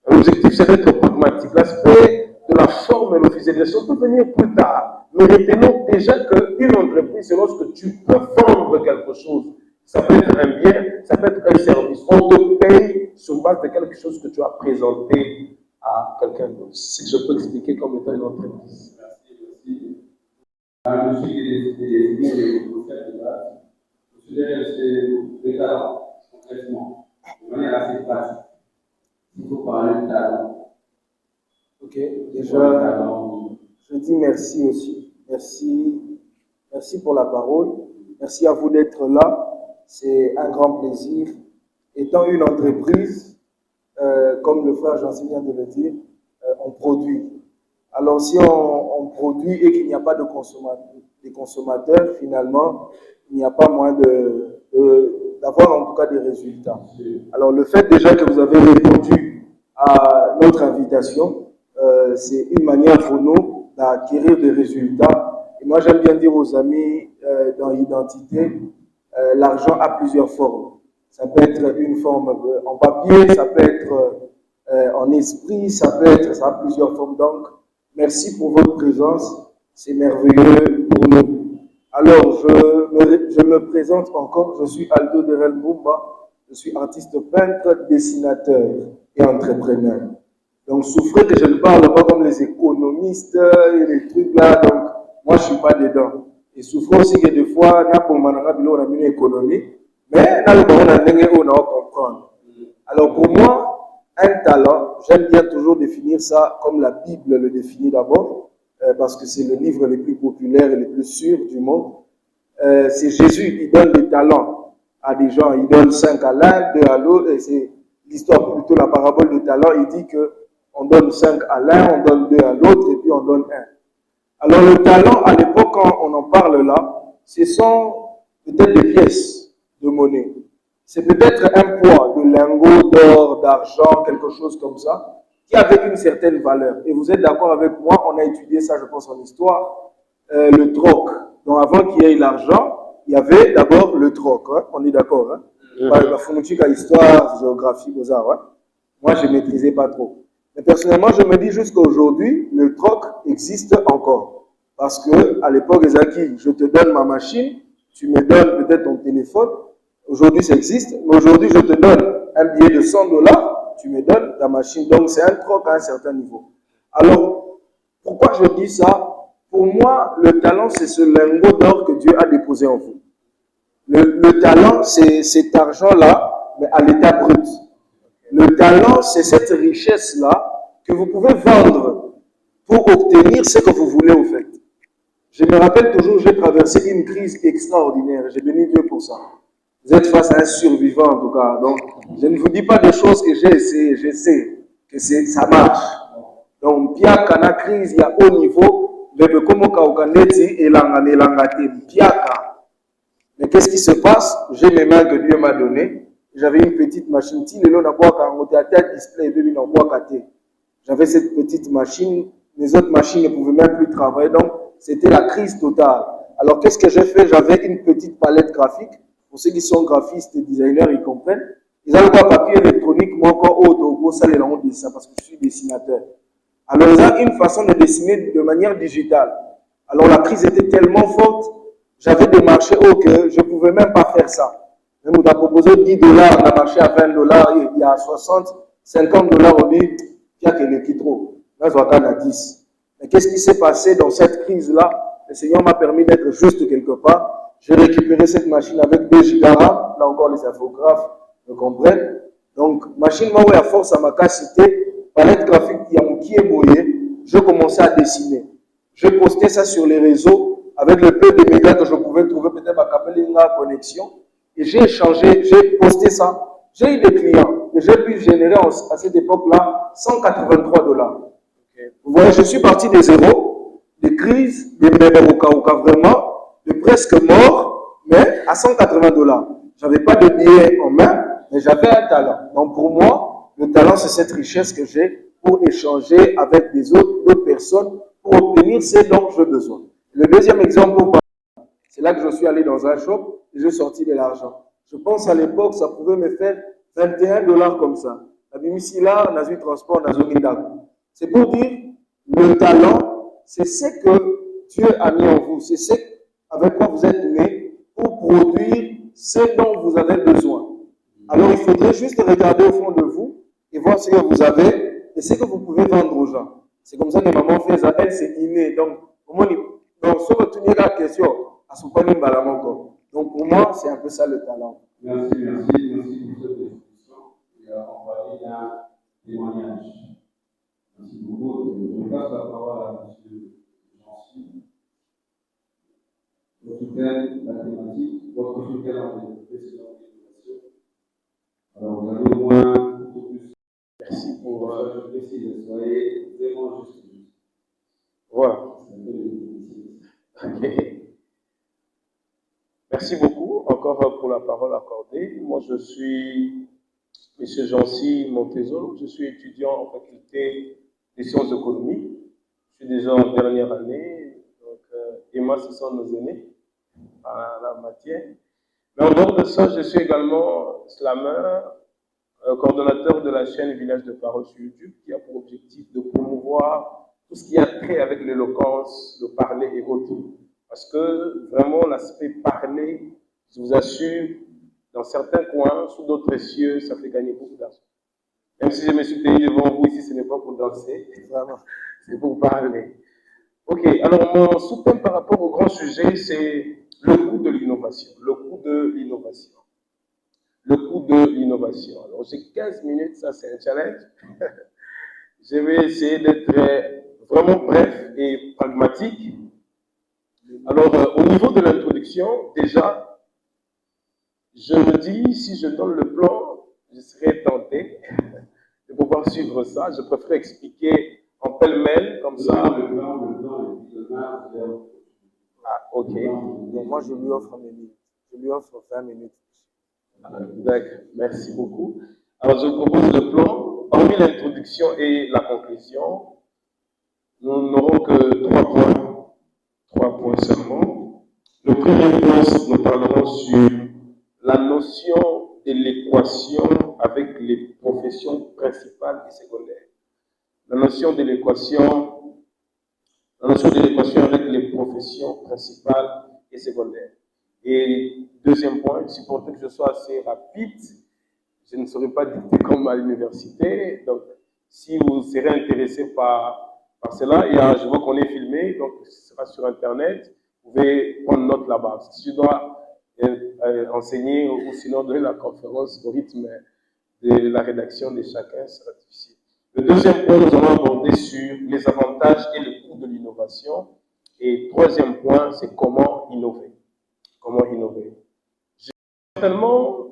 S2: L'objectif, c'est d'être pragmatique. L'aspect de la forme et l'officialisation peut venir plus tard.
S6: Mais retenons déjà qu'une entreprise, c'est lorsque tu peux vendre quelque chose. Ça peut être un bien, ça peut être un service. On te paye sur base de quelque chose que tu as présenté à quelqu'un d'autre. C'est ce que je peux expliquer comme étant une entreprise.
S1: Merci. La logique des le sujet, c'est le talent, concrètement. De manière assez pratique. Il faut parler de talent.
S4: Ok, déjà, je dis merci aussi. Merci pour la parole. Merci à vous d'être là. C'est un grand plaisir. Étant une entreprise, comme le frère Jean-Sylvain vient de le dire, on produit. Alors si on produit et qu'il n'y a pas de consommateurs, finalement, il n'y a pas moyen d'avoir en tout cas des résultats. Alors le fait déjà que vous avez répondu à notre invitation, c'est une manière pour nous d'acquérir des résultats. Et moi j'aime bien dire aux amis dans l'identité, l'argent a plusieurs formes. Ça peut être une forme en papier, ça peut être en esprit, ça a plusieurs formes. Donc, merci pour votre présence, c'est merveilleux pour nous. Alors, je me présente encore, je suis Aldo Derel Mumba, je suis artiste peintre, dessinateur et entrepreneur. Donc, souffrez que je ne parle pas comme les économistes et les trucs là, donc moi je ne suis pas dedans. Et souffrez aussi que des fois, on a une économie, mais on a comprendre. Alors pour moi, un talent, j'aime bien toujours définir ça comme la Bible le définit d'abord, parce que c'est le livre le plus populaire et le plus sûr du monde. C'est Jésus qui donne des talents à des gens. Il donne 5 à l'un, 2 à l'autre, et c'est l'histoire, plutôt la parabole de talent. Il dit qu'on donne 5 à l'un, on donne 2 à l'autre, et puis on donne 1. Alors le talent, à l'époque, quand on en parle là, ce sont peut-être des pièces de monnaie. C'est peut-être un poids de lingots d'or, d'argent, quelque chose comme ça, qui avait une certaine valeur. Et vous êtes d'accord avec moi, on a étudié ça, je pense, en histoire, le troc. Donc avant qu'il y ait l'argent, il y avait d'abord le troc. Hein? On est d'accord, hein? La phonétique à histoire, géographie, beaux-arts. Hein? Moi, je ne maîtrisais pas trop. Mais personnellement, je me dis jusqu'à aujourd'hui, le troc existe encore. Parce que à l'époque, Ezaki, je te donne ma machine, tu me donnes peut-être ton téléphone. Aujourd'hui, ça existe. Mais aujourd'hui, je te donne un billet de $100, tu me donnes ta machine. Donc, c'est un troc à un certain niveau. Alors, pourquoi je dis ça? Pour moi, le talent, c'est ce lingot d'or que Dieu a déposé en vous. Le talent, c'est cet argent-là, mais à l'état brut. Le talent, c'est cette richesse-là que vous pouvez vendre pour obtenir ce que vous voulez au fait. Je me rappelle toujours, j'ai traversé une crise extraordinaire. J'ai béni Dieu pour ça. Vous êtes face à un survivant en tout cas. Donc, je ne vous dis pas des choses que j'ai essayé. Je sais que ça marche. Donc, bien qu'à la crise, il y a haut niveau, mais qu'est-ce qui se passe? J'ai mes mains que Dieu m'a données. J'avais une petite machine. J'avais cette petite machine. Les autres machines ne pouvaient même plus travailler. Donc, c'était la crise totale. Alors, qu'est-ce que j'ai fait? J'avais une petite palette graphique. Pour ceux qui sont graphistes et designers, ils comprennent. Ils ont un papier électronique, moi encore au ça les langues dessin parce que je suis dessinateur. Alors, ils ont une façon de dessiner de manière digitale. Alors, la crise était tellement forte, j'avais des marchés hauts que je ne pouvais même pas faire ça. Même on t'a proposé $10, on a marché à $20, il y a 60, $50, on dit, il y a quelqu'un qui trop. Là, je vois qu'on a 10. Mais qu'est-ce qui s'est passé dans cette crise-là? Le Seigneur m'a permis d'être juste quelque part. J'ai récupéré cette machine avec 2 gigaram. Là encore, les infographes me comprennent. Donc, machine, moi, à force à ma capacité, palette graphique, il y a mon qui est mouillé. Je commençais à dessiner. Je postais ça sur les réseaux avec le peu de médias que je pouvais trouver, peut-être à Capelinga Connexion. Et j'ai échangé, j'ai posté ça. J'ai eu des clients. Et j'ai pu générer à cette époque-là $183. Vous voyez, je suis parti de zéro, des crises, des Mbebokauka vraiment, de presque mort, mais à $180. J'avais pas de billets en main, mais j'avais un talent. Donc pour moi, le talent, c'est cette richesse que j'ai pour échanger avec d'autres personnes pour obtenir ce dont j'ai besoin. Le deuxième exemple, c'est là que je suis allé dans un shop et j'ai sorti de l'argent. Je pense à l'époque, ça pouvait me faire $21 comme ça. La Bimisi là, on a eu transport, on a eu. C'est pour dire, le talent, c'est ce que
S6: Dieu a mis en vous. C'est ce avec quoi vous êtes nés pour produire ce dont vous avez besoin. Alors il faudrait juste regarder au fond de vous et voir ce que vous avez et ce que vous pouvez vendre aux gens. C'est comme ça que maman fait ça. Elle, c'est inné. Donc, si on tenir la question, à ce point, donc pour moi, c'est un peu ça le talent.
S1: Merci pour cette discussion. On va aller d'un témoignage. Merci beaucoup. Je passe la parole à M. Jancy. Votre thème, la thématique, votre soutien dans les précédentes innovations. Alors, vous avez au moins un peu plus.
S6: Merci pour.
S1: Je précise, soyez vraiment juste.
S6: Voilà. Ok. Merci beaucoup encore pour la parole accordée. Moi, je suis M. Jancy Montezol. Je suis étudiant en faculté des sciences économiques. Je suis déjà en dernière année. Donc, Emma, ce sont nos aînés à la matière. Mais en dehors de ça, je suis également slammer, coordonnateur de la chaîne Village de Parole sur YouTube, qui a pour objectif de promouvoir tout ce qui a trait avec l'éloquence, le parler et autres. Parce que vraiment, l'aspect parler, je vous assure, dans certains coins, sous d'autres cieux, ça fait gagner beaucoup d'argent. Même si je me suis tenu devant vous ici, ce n'est pas pour danser, vraiment, c'est pour parler. Ok, alors mon sous-thème par rapport au grand sujet, c'est le coût de l'innovation. Le coût de l'innovation. Le coût de l'innovation. Alors j'ai 15 minutes, ça c'est un challenge. Je vais essayer d'être vraiment bref et pragmatique. Alors au niveau de l'introduction, déjà, je me dis, si je donne le plan, je serais tenté de pouvoir suivre ça. Je préfère expliquer en pêle-mêle, comme ça. Ah, ok.
S2: Donc moi, je lui offre mes minutes. Je lui offre 20 minutes.
S6: D'accord, merci beaucoup. Alors, je vous propose le plan. Hormis l'introduction et la conclusion, nous n'aurons que 3 points. 3 points seulement. Le premier point, nous parlerons sur la notion de l'équation avec les professions principales et secondaires. La notion de l'équation avec les professions principales et secondaires. Et deuxième point, supporter que je sois assez rapide, je ne serai pas dicté comme à l'université. Donc, si vous serez intéressé par cela, je vois qu'on est filmé, donc ce sera sur Internet. Vous pouvez prendre note là-bas. Si je dois enseigner ou sinon donner la conférence au rythme de la rédaction de chacun, ça sera difficile. Le deuxième point, nous allons aborder sur les avantages et le coût de l'innovation. Et troisième point, c'est comment innover. Comment innover. Certainement,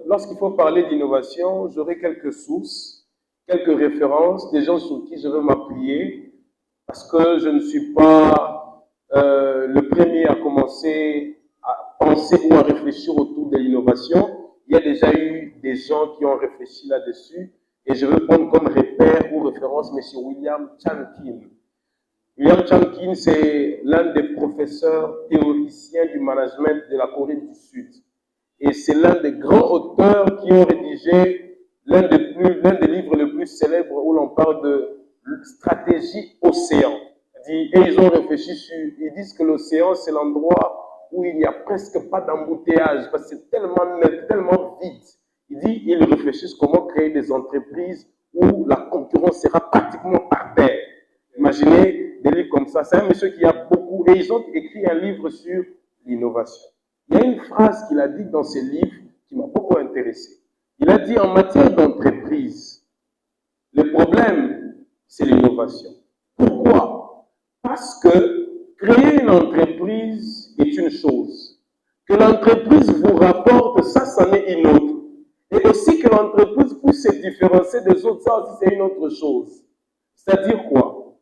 S6: lorsqu'il faut parler d'innovation, j'aurai quelques sources, quelques références, des gens sur qui je veux m'appuyer, parce que je ne suis pas le premier à commencer à penser ou à réfléchir autour de l'innovation. Il y a déjà eu des gens qui ont réfléchi là-dessus, et je veux prendre comme repère ou référence M. William Chankin. William Chankin, c'est l'un des professeurs théoriciens du management de la Corée du Sud. Et c'est l'un des grands auteurs qui ont rédigé l'un des livres les plus célèbres où l'on parle de stratégie océan. Et ils ont réfléchi ils disent que l'océan, c'est l'endroit où il n'y a presque pas d'embouteillage, parce que c'est tellement net, tellement vide. Ils réfléchissent comment créer des entreprises où la concurrence sera pratiquement par terre. Imaginez des livres comme ça. C'est un monsieur qui a beaucoup, et ils ont écrit un livre sur l'innovation. Il y a une phrase qu'il a dite dans ce livre qui m'a beaucoup intéressé. Il a dit, en matière d'entreprise, le problème, c'est l'innovation. Pourquoi? Parce que créer une entreprise est une chose. Que l'entreprise vous rapporte, ça, c'en est une autre. Et aussi que l'entreprise puisse se différencier des autres, ça aussi, c'est une autre chose. C'est-à-dire quoi?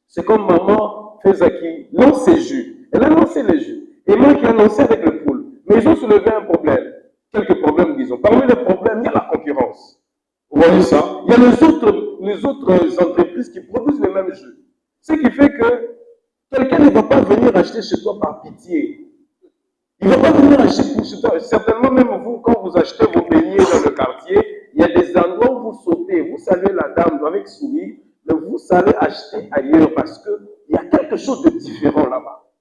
S6: C'est comme maman faisait qui lance ses jus. Elle a lancé les jus. Et moi qui ai lancé avec le poule. Mais ils ont soulevé un problème. Quelques problèmes, disons. Parmi les problèmes, il y a la concurrence. Vous voyez ça? Il y a les autres entreprises qui produisent les mêmes jus. Ce qui fait que quelqu'un ne va pas venir acheter chez toi par pitié. Il ne va pas venir acheter chez toi. Certainement, même vous, quand vous achetez vos beignets dans le quartier, il y a des endroits où vous sautez, vous saluez la dame avec sourire, mais vous allez acheter ailleurs parce que il y a quelque chose de différent là-bas.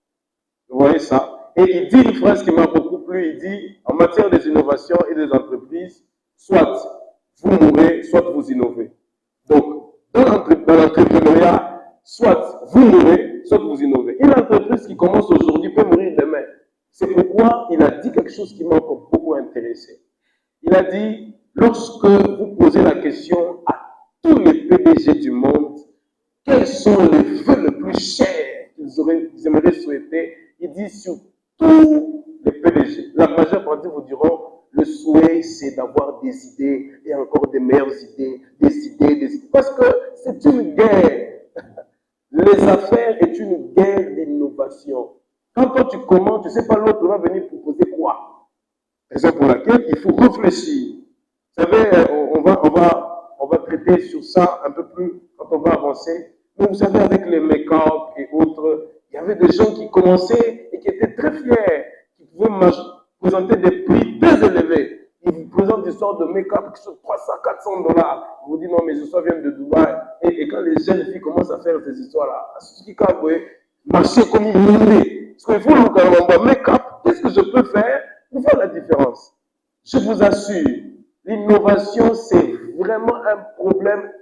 S6: Vous voyez ça? Et il dit une phrase qui m'a beaucoup plu, il dit, en matière des innovations et des entreprises, soit vous mourrez, soit vous innovez. Donc, dans l'entrepreneuriat, soit vous mourrez, soit vous innovez. Une entreprise qui commence aujourd'hui peut mourir demain. C'est pourquoi il a dit quelque chose qui m'a encore beaucoup intéressé. Il a dit, lorsque vous posez la question à tous les PDG du monde, quels sont les vœux les plus chers qu'ils aimeraient souhaiter, il dit sur tous les PDG. La majeure partie vous diront, le souhait c'est d'avoir des idées et encore des meilleures idées, des idées. Parce que c'est une guerre. Les affaires est une guerre d'innovation. Quand toi tu commences, tu ne sais pas l'autre va venir proposer quoi. Raison pour laquelle il faut réfléchir. Vous savez, on va traiter sur ça un peu plus quand on va avancer. Mais vous savez, avec les make-up et autres, il y avait des gens qui commençaient et qui étaient très fiers, qui pouvaient présenter des prix très élevés. Ils vous présentent des sortes de make-up qui sont 300, 400 dollars. Ils vous disent non, mais je viens de Dubaï. Et quand les jeunes filles commencent à faire ces histoires-là, ce qui quand vous voyez, marcher comme ils voulaient. Parce qu'il faut le faire, make-up, qu'est-ce que je peux faire pour faire la différence? Je vous assure, l'innovation, c'est vraiment un problème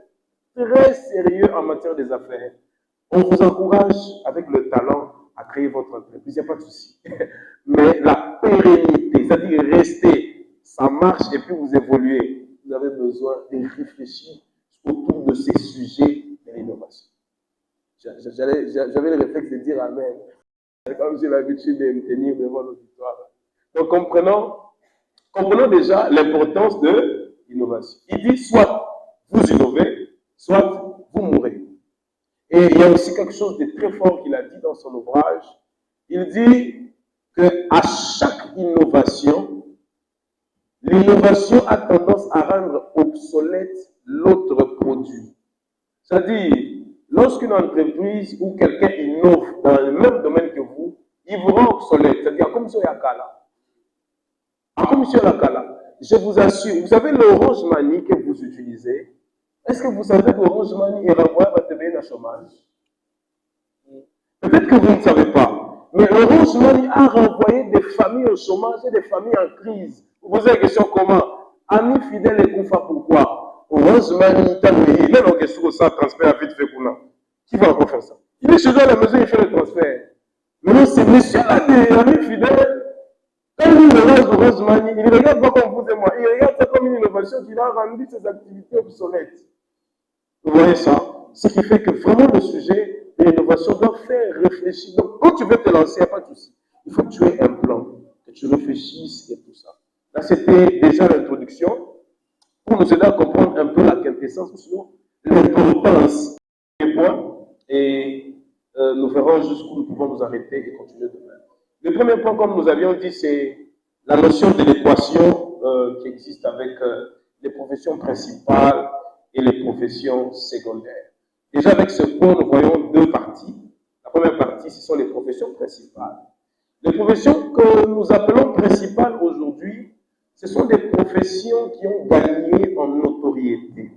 S6: très sérieux en matière des affaires. On vous encourage avec le talent à créer votre entreprise, il n'y a pas de souci. Mais la pérennité, c'est-à-dire rester, ça marche et puis vous évoluez. Vous avez besoin de réfléchir autour de ces sujets de l'innovation. J'avais le réflexe de dire Amen. Comme j'ai l'habitude de me tenir devant l'auditoire. Donc comprenons déjà l'importance de l'innovation. Il dit soit vous innovez, soit vous mourrez. Et il y a aussi quelque chose de très fort qu'il a dit dans son ouvrage. Il dit qu'à chaque innovation, l'innovation a tendance à rendre obsolète l'autre produit. C'est-à-dire, lorsqu'une entreprise ou quelqu'un innove dans le même domaine que vous, il vous rend obsolète. C'est-à-dire, comme M. Yakala. Comme M. Yakala, je vous assure, vous savez l'Orange Money que vous utilisez, est-ce que vous savez que l'Orange Money est renvoyé à votre pays de chômage? Peut-être que vous ne savez pas, mais l'Orange Money a renvoyé des familles au chômage et des familles en crise. Vous posez la question comment? Ami fidèle et Koufa, pourquoi? Orange Money, il est en question ça, transfert à vite fait pour nous. Qui va encore faire ça? Il est chez lui à la maison, il fait le transfert. Maintenant, c'est monsieur là, des amis fidèles. Quand il regarde Orange Money, il ne regarde pas comme vous et moi, il regarde ça comme une innovation qui va rendre ses activités obsolètes. Vous voyez ça? Ce qui fait que vraiment le sujet de l'innovation doit faire réfléchir. Donc, quand tu veux te lancer, il n'y a pas de souci. Il faut que tu aies un plan, que tu réfléchisses et tout ça. Là, c'était déjà l'introduction pour nous aider à comprendre un peu la quintessence, sur l'importance des points. Et nous verrons jusqu'où nous pouvons nous arrêter et continuer demain. Le premier point, comme nous avions dit, c'est la notion de l'équation qui existe avec les professions principales et les professions secondaires. Déjà, avec ce point, nous voyons deux parties. La première partie, ce sont les professions principales. Les professions que nous appelons principales aujourd'hui, ce sont des professions qui ont gagné en notoriété,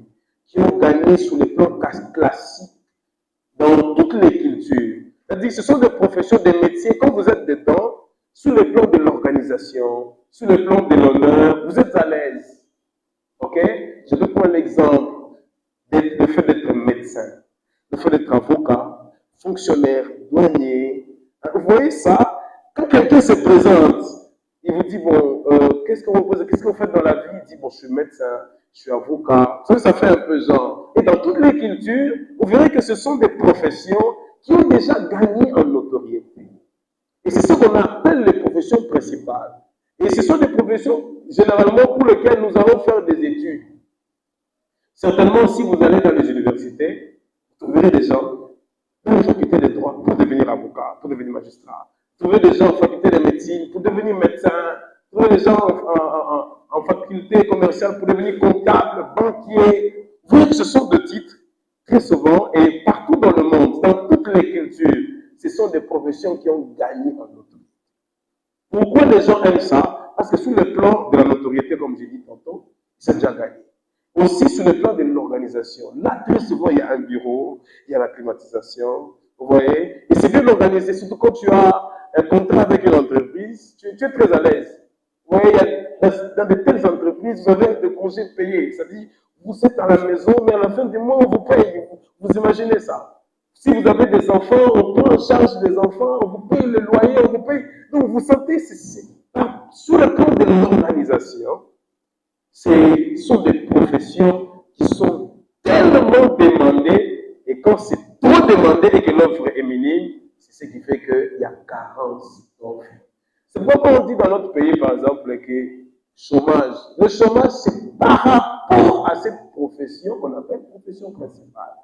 S6: qui ont gagné sur les plans classiques dans toutes les cultures. C'est-à-dire ce sont des professions, des métiers, quand vous êtes dedans, sur le plan de l'organisation, sur le plan de l'honneur, vous êtes à l'aise. Ok? Je vais prendre l'exemple du fait d'être médecin, le fait d'être avocat, fonctionnaire, douanier. Vous voyez ça? Quand quelqu'un se présente, il vous dit, bon, qu'est-ce que vous faites dans la vie? Il dit, bon, je suis médecin, je suis avocat. Ça fait un peu genre. Et dans toutes les cultures, vous verrez que ce sont des professions qui ont déjà gagné en notoriété. Et c'est ce qu'on appelle les professions principales. Et ce sont des professions, généralement, pour lesquelles nous allons faire des études. Certainement, si vous allez dans les universités, vous trouverez des gens dans les facultés de droit pour devenir avocat, pour devenir magistrat. Vous trouvez des gens en faculté de médecine pour devenir médecin. Vous trouvez des gens en faculté commerciale pour devenir comptable, banquier. Vous voyez que ce sont des titres, très souvent, et partout dans le monde, dans toutes les cultures, ce sont des professions qui ont gagné en notoriété. Pourquoi les gens aiment ça? Parce que sur le plan de la notoriété, comme j'ai dit tantôt, c'est déjà gagné. Aussi sur le plan de l'organisation. Là, très souvent, il y a un bureau, il y a la climatisation, Vous voyez? Et c'est bien organisé, surtout quand tu as un contrat avec une entreprise, tu es très à l'aise. Vous voyez, dans de telles entreprises, vous avez des congés payés. C'est-à-dire, vous êtes à la maison, mais à la fin du mois, on vous paye. Vous imaginez ça? Si vous avez des enfants, on prend en charge des enfants, on vous paye le loyer, on vous paye. Donc, vous sentez, sur le plan de l'organisation, ce sont des professions qui sont tellement demandées, et quand c'est trop demandé et que l'offre est minime, c'est ce qui fait qu'il y a carence d'offres. C'est pourquoi on dit dans notre pays, par exemple, que chômage. Le chômage, c'est par rapport à cette profession qu'on appelle profession principale.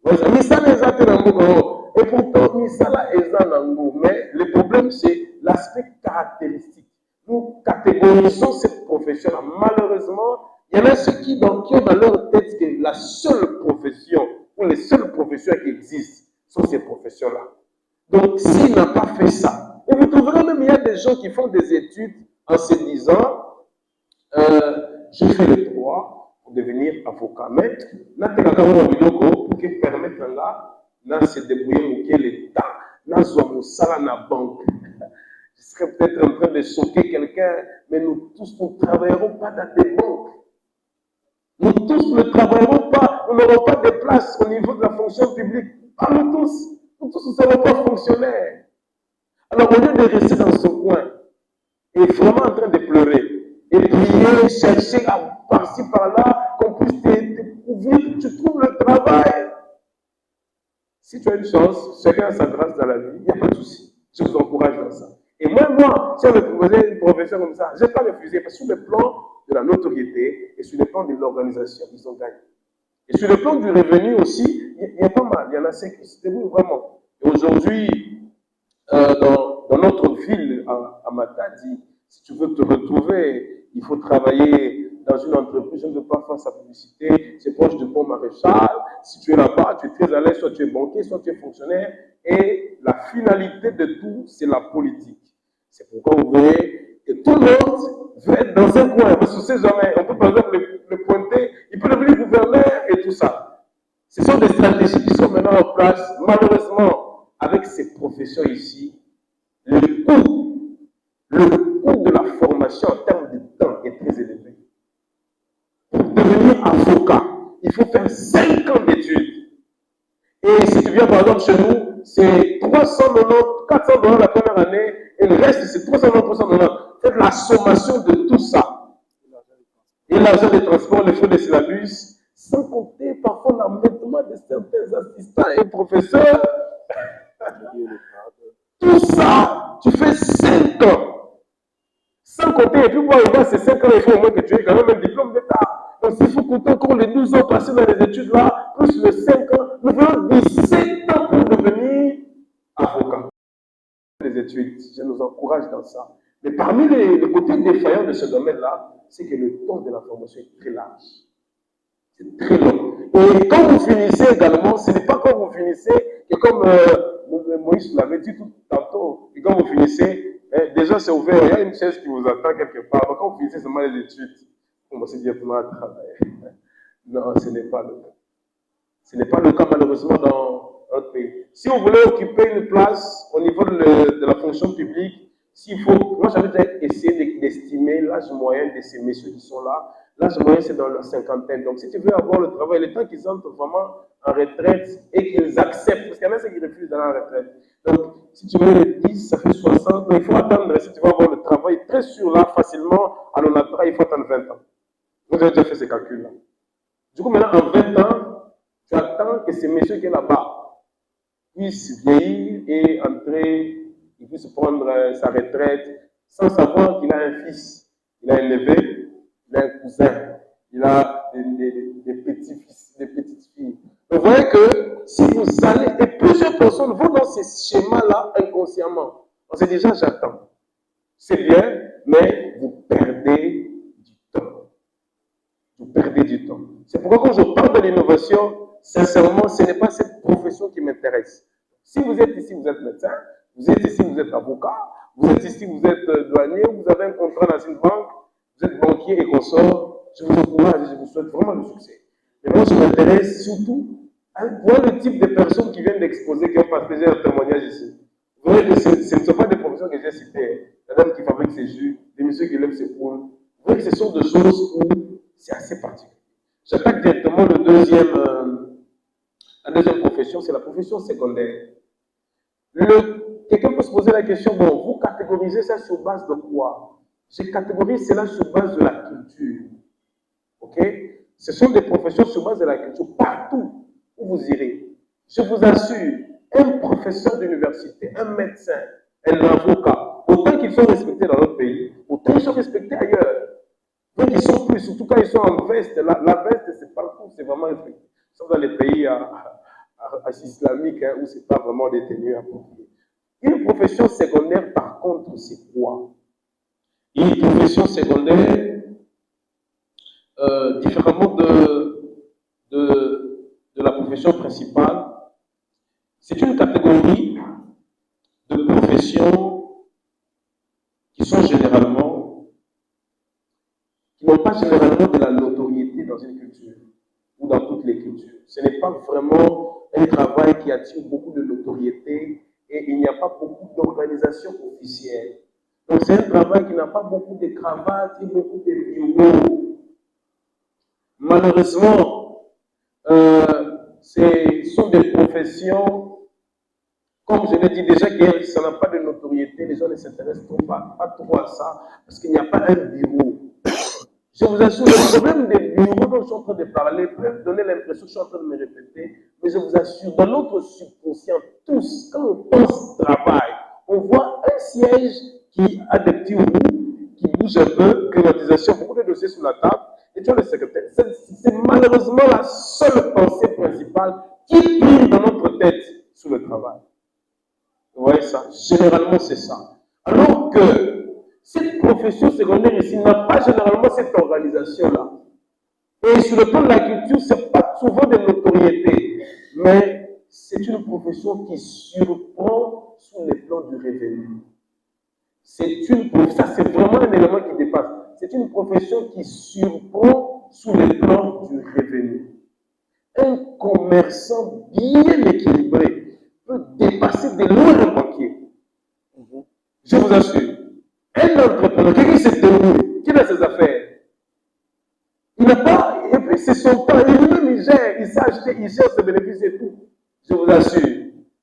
S6: Et pourtant, Misala est Nango. Mais le problème, c'est l'aspect caractéristique. Nous catégorisons cette profession-là. Malheureusement, il y en a ceux qui ont dans leur tête que la seule profession, ou les seules professions qui existent, sont ces professions-là. Donc, s'il n'a pas fait ça, et vous trouverez même, il y a des gens qui font des études en se disant, je fais le droit pour devenir avocat. Mais, là, pour que permettre là, se débrouiller pour l'État, là, soit na banque. Je serais peut-être en train de choquer quelqu'un, mais nous tous ne travaillerons pas dans des banques. Nous tous ne travaillerons pas, nous n'aurons pas de place au niveau de la fonction publique. Pas nous tous ne serons pas fonctionnaires. Alors, au lieu de rester dans son coin et vraiment en train de pleurer, et prier, chercher par-ci, par-là, qu'on puisse te couvrir, tu trouves le travail. Si tu as une chance, chacun a sa grâce dans la vie, il n'y a pas de souci. Je vous encourage dans ça. Et moi, si on me proposait une profession comme ça, je n'ai pas refusé, parce que sur le plan de la notoriété et sur le plan de l'organisation, ils ont gagné. Et sur le plan du revenu aussi, il y a pas mal. Il y en a ceux qui se débrouillent vraiment. Et aujourd'hui, dans notre ville, à Matadi, si tu veux te retrouver, il faut travailler dans une entreprise, je ne veux pas faire sa publicité, c'est proche du pont Maréchal. Si tu es là-bas, tu es très à l'aise, soit tu es banquier, soit tu es fonctionnaire. Et la finalité de tout, c'est la politique. C'est pourquoi vous voyez que tout le monde veut être dans un coin. Parce que c'est jamais, on peut par exemple le pointer, il peut devenir gouverneur et tout ça. Ce sont des stratégies qui sont maintenant en place. Malheureusement, avec ces professions ici, le coût de la formation en termes de temps est très élevé. Pour devenir avocat, il faut faire 5 ans d'études. Et si tu viens par exemple chez nous, c'est 390, 400 $ la première année, et le reste c'est 390. Faites la sommation de tout ça. Et l'argent des transports, les frais de syllabus, sans compter parfois l'amendement de certains assistants et professeurs. Tout ça, tu fais 5 ans. Sans compter, et puis pour arriver à ces 5 ans, il faut au moins que tu aies quand même un diplôme d'État. Donc s'il faut compter encore les 12 ans passés dans les études là, plus les 5 ans, nous voulons 17 ans pour devenir avocat. Les études, je nous encourage dans ça. Mais parmi les côtés défaillants de ce domaine-là, c'est que le temps de la formation est très large. C'est très long. Et quand vous finissez également, ce n'est pas quand vous finissez que comme Moïse l'avait dit tout tantôt, et quand vous finissez, déjà c'est ouvert, il y a une chaise qui vous attend quelque part. Mais quand vous finissez seulement les études, vous commencez directement à travailler. Non, ce n'est pas le cas. Ce n'est pas le cas malheureusement dans notre pays. Si on voulait occuper une place au niveau de la fonction publique, s'il faut, moi j'avais essayé d'estimer l'âge moyen de ces messieurs qui sont là. L'âge moyen c'est dans la cinquantaine. Donc si tu veux avoir le travail, le temps qu'ils entrent vraiment en retraite et qu'ils acceptent, parce qu'il y en a ceux qui refusent d'aller en retraite. Donc si tu veux le 10, ça fait 60, mais il faut attendre, si tu veux avoir le travail très sûr là, facilement, à l'ONATRA, il faut attendre 20 ans. Vous avez déjà fait ces calculs-là. Du coup maintenant en 20 ans, tu attends que ces messieurs qui sont là-bas puissent vieillir et entrer, ils puissent prendre sa retraite sans savoir qu'il a un fils, il a un neveu, il a un cousin, il a des petits-fils, des petites-filles. Vous voyez que si vous allez, et plusieurs personnes vont dans ces schémas-là inconsciemment. On se dit déjà j'attends. C'est bien, mais vous perdez du temps. Vous perdez du temps. C'est pourquoi quand je parle de l'innovation, sincèrement, ce n'est pas cette profession qui m'intéresse. Si vous êtes ici, vous êtes médecin, vous êtes ici, vous êtes avocat, vous êtes ici, vous êtes douanier, vous avez un contrat dans une banque, vous êtes banquier et consort, je vous encourage et je vous souhaite vraiment le succès. Mais moi, je m'intéresse surtout Voilà le type de personnes qui viennent d'exposer, qui ont partagé un témoignage ici. Vous voyez que ce ne sont pas des professions que j'ai citées. La dame qui fabrique ses jus, les messieurs qui lèvent ses poules. Vous voyez que ce sont des choses où c'est assez particulier. J'attaque directement la deuxième profession, c'est la profession secondaire. Quelqu'un peut se poser la question, bon, vous catégorisez ça sur base de quoi? Je catégorise cela sur base de la culture. Ok? Ce sont des professions sur base de la culture. Partout où vous irez, je vous assure, un professeur d'université, un médecin, un avocat, autant qu'ils sont respectés dans notre pays, autant ils sont respectés ailleurs. Donc ils sont plus, surtout quand ils sont en veste. La veste, c'est partout, c'est vraiment respecté. Sauf dans les pays islamiques hein, où ce n'est pas vraiment des tenues appropriées. Une profession secondaire, par contre, c'est quoi? Une profession secondaire, différemment de la profession principale, c'est une catégorie de professions qui sont généralement, qui n'ont pas généralement de la notoriété dans une culture ou dans toutes les cultures. Ce n'est pas vraiment un travail qui attire beaucoup de notoriété et il n'y a pas beaucoup d'organisations officielles. Donc c'est un travail qui n'a pas beaucoup de cravates et beaucoup de bureaux. Malheureusement, ce sont des professions, comme je l'ai dit déjà, que ça n'a pas de notoriété, les gens ne s'intéressent pas trop à ça, parce qu'il n'y a pas un bureau. Je vous assure, le problème des bureaux dont je suis en train de parler peut donner l'impression que je suis en train de me répéter, mais je vous assure, dans notre subconscient, tous, quand on pense travail, on voit un siège qui a des petits roues, qui bouge un peu, climatisation, beaucoup de dossiers sur la table, et tu as le secrétaire. C'est malheureusement la seule pensée principale qui prime dans notre tête sur le travail. Vous voyez ça? Généralement, c'est ça. Alors que cette profession secondaire ici n'a pas généralement cette organisation-là. Et sur le plan de la culture, ce n'est pas souvent de notoriété, mais c'est une profession qui surprend sur le plan du revenu. Ça, c'est vraiment un élément qui dépasse. C'est une profession qui surprend sur le plan du revenu. Un commerçant bien équilibré peut dépasser de loin un banquier. Je vous assure. Un entrepreneur, quelqu'un qui s'est tenu, qui a ses affaires, il n'a pas, et puis c'est son temps, il gère, il sait acheter, il gère ses bénéfices et tout. Je vous assure,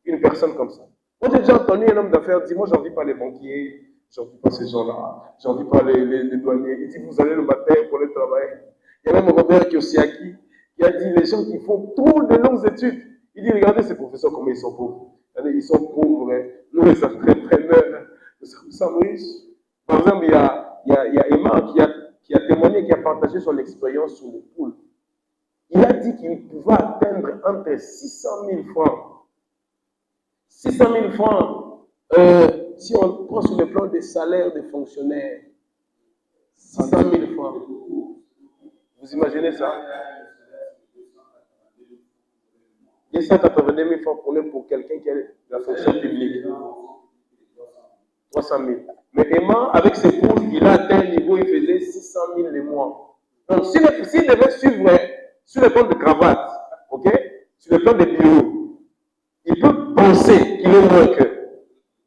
S6: une personne comme ça. Moi, j'ai déjà entendu un homme d'affaires dire, moi, j'en vis pas les banquiers, j'en vis pas ces gens-là, j'en vis pas les douaniers. Il dit, vous allez le matin pour le travail. Il y a même Robert Kiyosaki qui a dit, les gens qui font trop de longues études, il dit, regardez ces professeurs, comment ils sont pauvres. Regardez, ils sont pauvres, hein. Nous, les entrepreneurs, nous sommes riches. Par exemple, il y a Emma qui a témoigné, qui a partagé son expérience sur les poules. Il a dit qu'il pouvait atteindre entre 600 000 francs. 600 000 francs, si on prend sur le plan des salaires des fonctionnaires, 600 000 francs. Vous imaginez ça? 282 000 francs pour quelqu'un qui a de la fonction publique. 300 000. Mais Emma, avec ses poules, il a atteint un niveau, il faisait 600 000 les mois. Donc, s'il devait suivre sur le plan de cravate, ok, sur le plan des bureaux, il peut penser qu'il est moins que.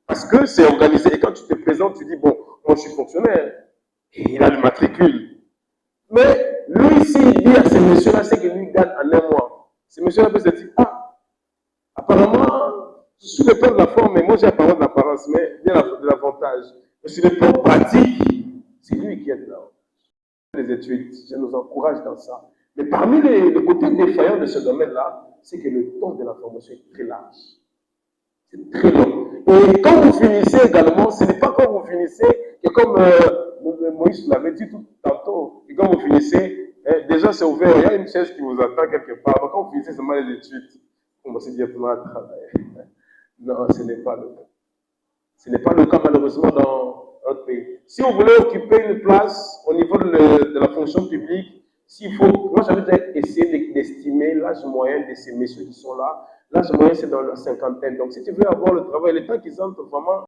S6: Parce que c'est organisé. Et quand tu te présentes, tu dis, bon, moi je suis fonctionnaire. Et il a le matricule. Mais lui, ici, il dit à ces messieurs-là, c'est que lui gagne en un mois. Ces messieurs-là peuvent se dire, ah, apparemment, sur le plan de la forme, moi j'ai la parole de l'apparence, mais bien de l'avantage. Mais sur le plan pratique, c'est lui qui est là. Les études, je nous encourage dans ça. Mais parmi les côtés défaillants de ce domaine-là, c'est que le temps de la formation est très large. C'est très long. Et quand vous finissez également, ce n'est pas quand vous finissez que comme Moïse l'avait dit tout tantôt, et quand vous finissez, déjà c'est ouvert, il y a une chaise qui vous attend quelque part. Donc quand vous finissez seulement les études, vous commencez directement à travailler. Non, ce n'est pas le cas. Ce n'est pas le cas malheureusement dans notre pays. Si on voulait occuper une place au niveau de la fonction publique, s'il faut, moi j'avais essayé d'estimer l'âge moyen de ces messieurs qui sont là. L'âge moyen c'est dans la cinquantaine. Donc si tu veux avoir le travail, le temps qu'ils entrent vraiment,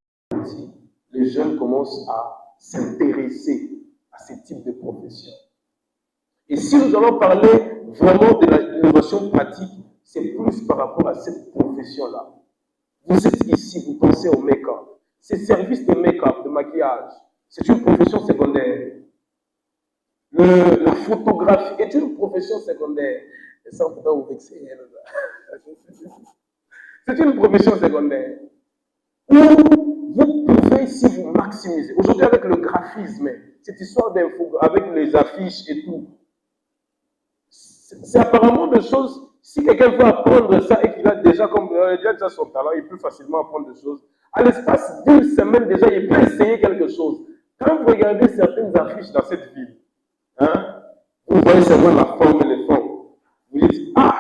S6: les jeunes commencent à s'intéresser à ce type de profession. Et si nous allons parler vraiment de l'innovation pratique, c'est plus par rapport à cette profession-là. Vous êtes ici, vous pensez au make-up. Ces services de make-up, de maquillage, c'est une profession secondaire. La photographie est une profession secondaire. Et ça, on peut vous vexer. C'est une profession secondaire. Où vous pouvez ici vous maximiser. Aujourd'hui, avec le graphisme, cette histoire d'info, avec les affiches et tout, c'est apparemment des choses. Si quelqu'un veut apprendre ça et qu'il a déjà, comme il a déjà son talent, il peut facilement apprendre des choses. À l'espace d'une semaine déjà, il peut essayer quelque chose. Quand vous regardez certaines affiches dans cette ville, hein, vous voyez seulement la forme et les fonds. Vous dites, ah,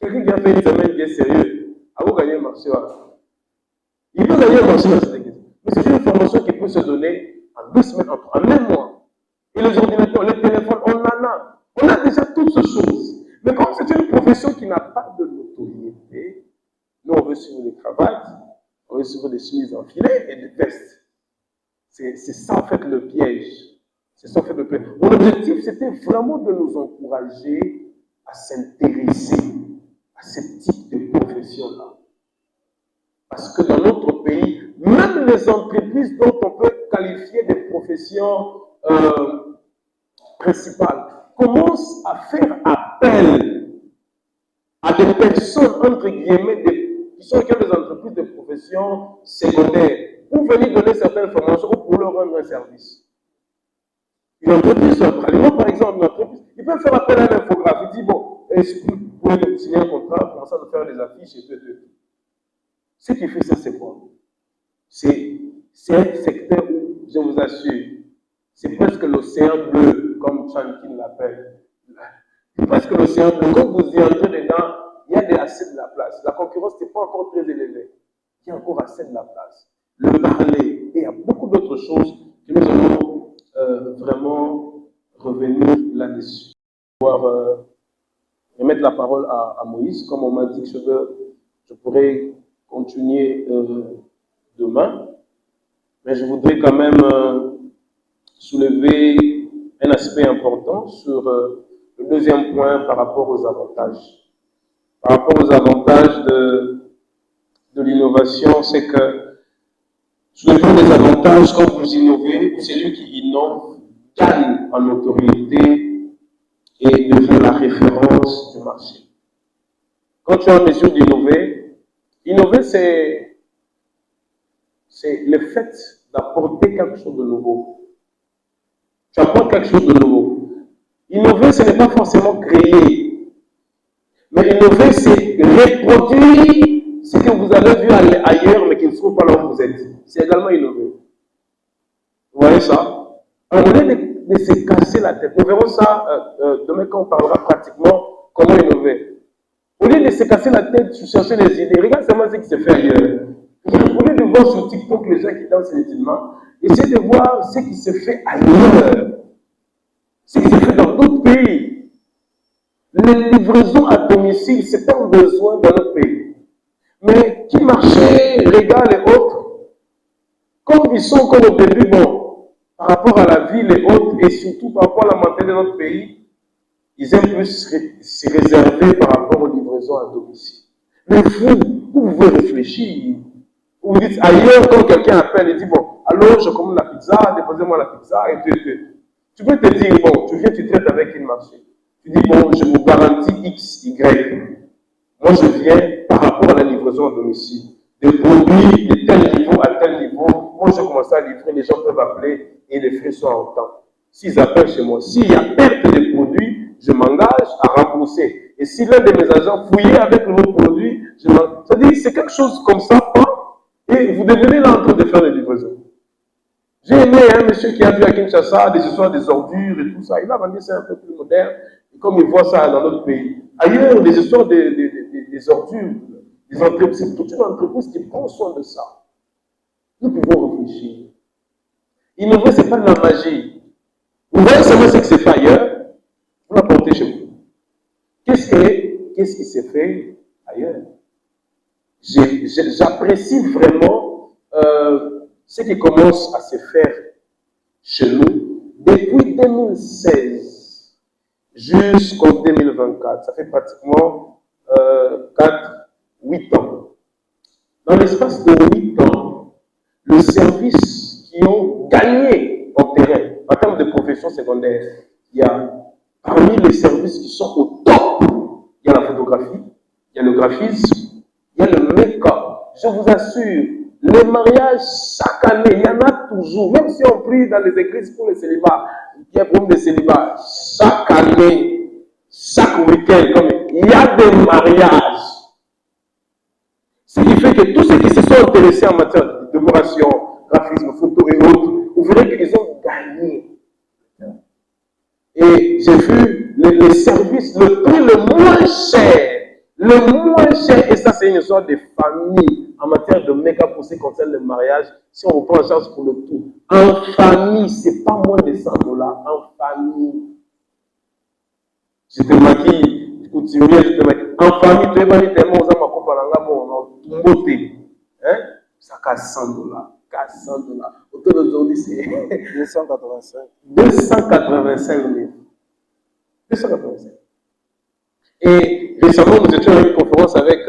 S6: quelqu'un qui a fait une semaine qui est sérieux, à vous gagner le marché. Il peut gagner le marché dans cette église. Mais c'est une formation qui peut se donner en 2 semaines, en 1 mois. Et les ordinateurs, les téléphones, on en a. On a déjà toutes ces choses. Mais comme c'est une profession qui n'a pas de notoriété, nous on veut suivre des cravates, on veut suivre des chemises enfilées et des vestes. C'est ça en fait le piège. C'est ça en fait le piège. Mon objectif c'était vraiment de nous encourager à s'intéresser à ce type de profession-là. Parce que dans notre pays, même les entreprises dont on peut qualifier des professions principales commencent à faire appel à des personnes, entre guillemets, qui sont des entreprises de profession secondaire, pour venir donner certaines formations ou pour leur rendre un service. Une entreprise, par exemple, une entreprise, ils peuvent faire appel à un infographe. Il dit, bon, est-ce que vous pouvez signer un contrat, commencer à faire des affiches et tout. Ce qui fait ça, c'est quoi? C'est un secteur où, je vous assure, c'est presque l'océan bleu, comme Chankin l'appelle. C'est presque l'océan bleu. Quand vous y entrez dedans, il y a assez de la place. La concurrence n'est pas encore très élevée. Il y a encore assez de la place. Le parler, et il y a beaucoup d'autres choses que nous allons vraiment revenir là-dessus. Pouvoir remettre la parole à Moïse, comme on m'a dit que je pourrais continuer demain, mais je voudrais quand même soulever un aspect important sur le deuxième point par rapport aux avantages. Par rapport aux avantages de l'innovation, c'est que sur le plan des avantages, quand vous innovez, celui qui innove gagne en notoriété et devient la référence du marché. Quand tu es en mesure d'innover, innover, c'est le fait d'apporter quelque chose de nouveau. Tu apportes quelque chose de nouveau. Innover, ce n'est pas forcément créer. Mais innover, c'est reproduire ce que vous avez vu ailleurs, mais qui ne se trouve pas là où vous êtes. C'est également innover. Vous voyez ça? Alors, au lieu de se casser la tête, nous verrons ça demain quand on parlera pratiquement comment innover. Au lieu de se casser la tête sur chercher des idées, regarde seulement ce qui se fait ailleurs. Au lieu de voir sur TikTok les gens qui dansent inutilement, essayez de voir ce qui se fait ailleurs. Ce qui se fait dans d'autres pays. Les livraisons à domicile, c'est un besoin dans notre pays. Mais qui marchait, régal et autres, comme ils sont comme au début, bon, par rapport à la ville et autres, et surtout par rapport à la mentalité de notre pays, ils aiment plus se réserver par rapport aux livraisons à domicile. Mais vous pouvez réfléchir. Vous dites ailleurs, quand quelqu'un appelle et dit, bon, allô, je commande la pizza, déposez-moi la pizza, et tout. Tu peux te dire, bon, tu viens, tu traites avec une marché. Tu dis, bon, je vous garantis X, Y. Moi, je viens par rapport à la livraison à domicile. Des produits de tel niveau à tel niveau, moi, je commence à livrer, les gens peuvent appeler et les frais sont en temps. S'ils appellent chez moi, s'il y a perte de produits, je m'engage à rembourser. Et si l'un de mes agents fouillait avec le mot produit, je m'engage. C'est-à-dire, c'est quelque chose comme ça, et vous devenez là en train de faire des livraisons. J'ai aimé un monsieur qui a vu à Kinshasa des histoires des ordures et tout ça. Il a vendu ça un peu plus moderne, et comme il voit ça dans notre pays. Ailleurs, des histoires des ordures, des entreprises, c'est toute une entreprise qui prend soin de ça. Nous pouvons réfléchir. Innover, ce n'est pas de la magie. Vous voyez seulement ce qui s'est fait ailleurs, vous l'apportez chez vous. Qu'est-ce qui s'est fait ailleurs? J'apprécie vraiment ce qui commence à se faire chez nous depuis 2016 jusqu'en 2024. Ça fait pratiquement 4, 8 ans. Dans l'espace de 8 ans, le service qui ont gagné en terrain, en termes de profession secondaire, il y a parmi les services qui sont au top, il y a la photographie, il y a le graphisme, il y a le make-up. Je vous assure, les mariages, chaque année, il y en a toujours. Même si on prie dans les églises pour les célibats, il y a problème de célibat. Chaque année, chaque week-end, il y a des mariages. Ce qui fait que tous ceux qui se sont intéressés en matière de décoration, graphisme, photo et autres, vous verrez qu'ils ont gagné. Et j'ai vu les services, le prix le moins cher. Le moins cher, et ça c'est une histoire de famille en matière de make-up pour ce qui concerne le mariage, si on reprend en charge pour le tout. En famille, c'est pas moins de 100 $. En famille. Je te maquille, couturier, je te maquille. En famille, tu es venu tellement aux hommes à comprendre beauté. Hein? Ça casse 100 $. Casse 100 $. Autour d'aujourd'hui, c'est 285 000. 285. Et récemment, nous étions à une conférence avec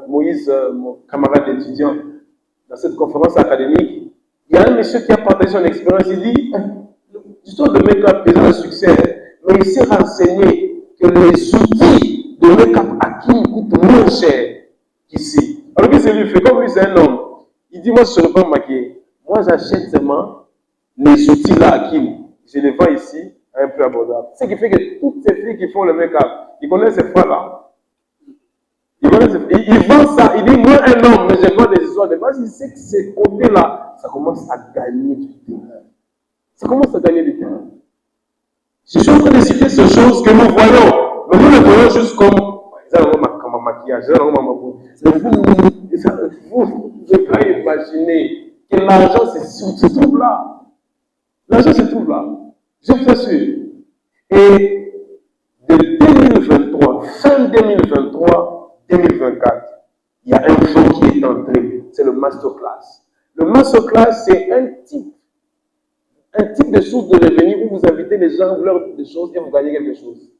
S6: Moïse, mon camarade d'étudiant, dans cette conférence académique. Il y a un monsieur qui a partagé son expérience. Il dit, l'histoire de make-up est un succès, mais il s'est renseigné que les outils de make-up à Kim coûtent moins cher qu'ici. Alors qu'est-ce qu'il fait? Comme lui, c'est un homme. Il dit, moi, je ne serai pas maquillé. Moi, j'achète seulement les outils là à Kim. Je les vends ici à un prix abordable. Ce qui fait que toutes ces filles qui font le make-up, ils connaissent ces fois-là. Ils vendent ça. Il dit, moi, un homme, mais je vends des histoires de base. Il sait que ces côtés-là, ça commence à gagner du terrain. Ça commence à gagner du terrain. Je suis en train de citer ces choses que nous voyons. Mais nous les voyons juste comme un maquillage. Vous ne pouvez pas imaginer que l'argent se trouve là. L'argent se trouve là. Je vous assure. Et de 2023, fin 2023, 2024, il y a un fonds qui est entré. C'est le masterclass. Le masterclass, c'est un type de source de revenus où vous invitez les gens, vous leur dites des choses et vous gagnez quelque chose.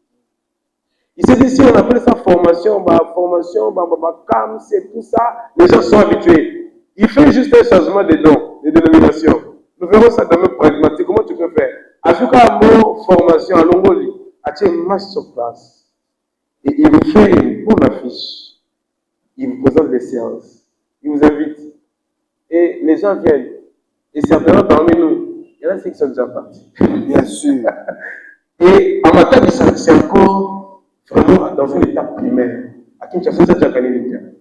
S6: Il s'est dit, si on appelle ça formation, CAM, c'est tout ça, les gens sont habitués. Il fait juste un changement de nom, de dénomination. Nous verrons ça de même pragmatique. Comment tu peux faire? À tout cas, mon formation à Longoli, à une masterclass. Et il vous fait une bonne affiche. Il vous présente les séances. Il vous invite. Et les gens viennent. Et certainement parmi nous, il y en a ceux qui sont déjà partis.
S7: Bien sûr.
S6: Et en matière de ça, c'est encore vraiment dans une étape primaire. À Kinshasa, c'est déjà gagné le terrain.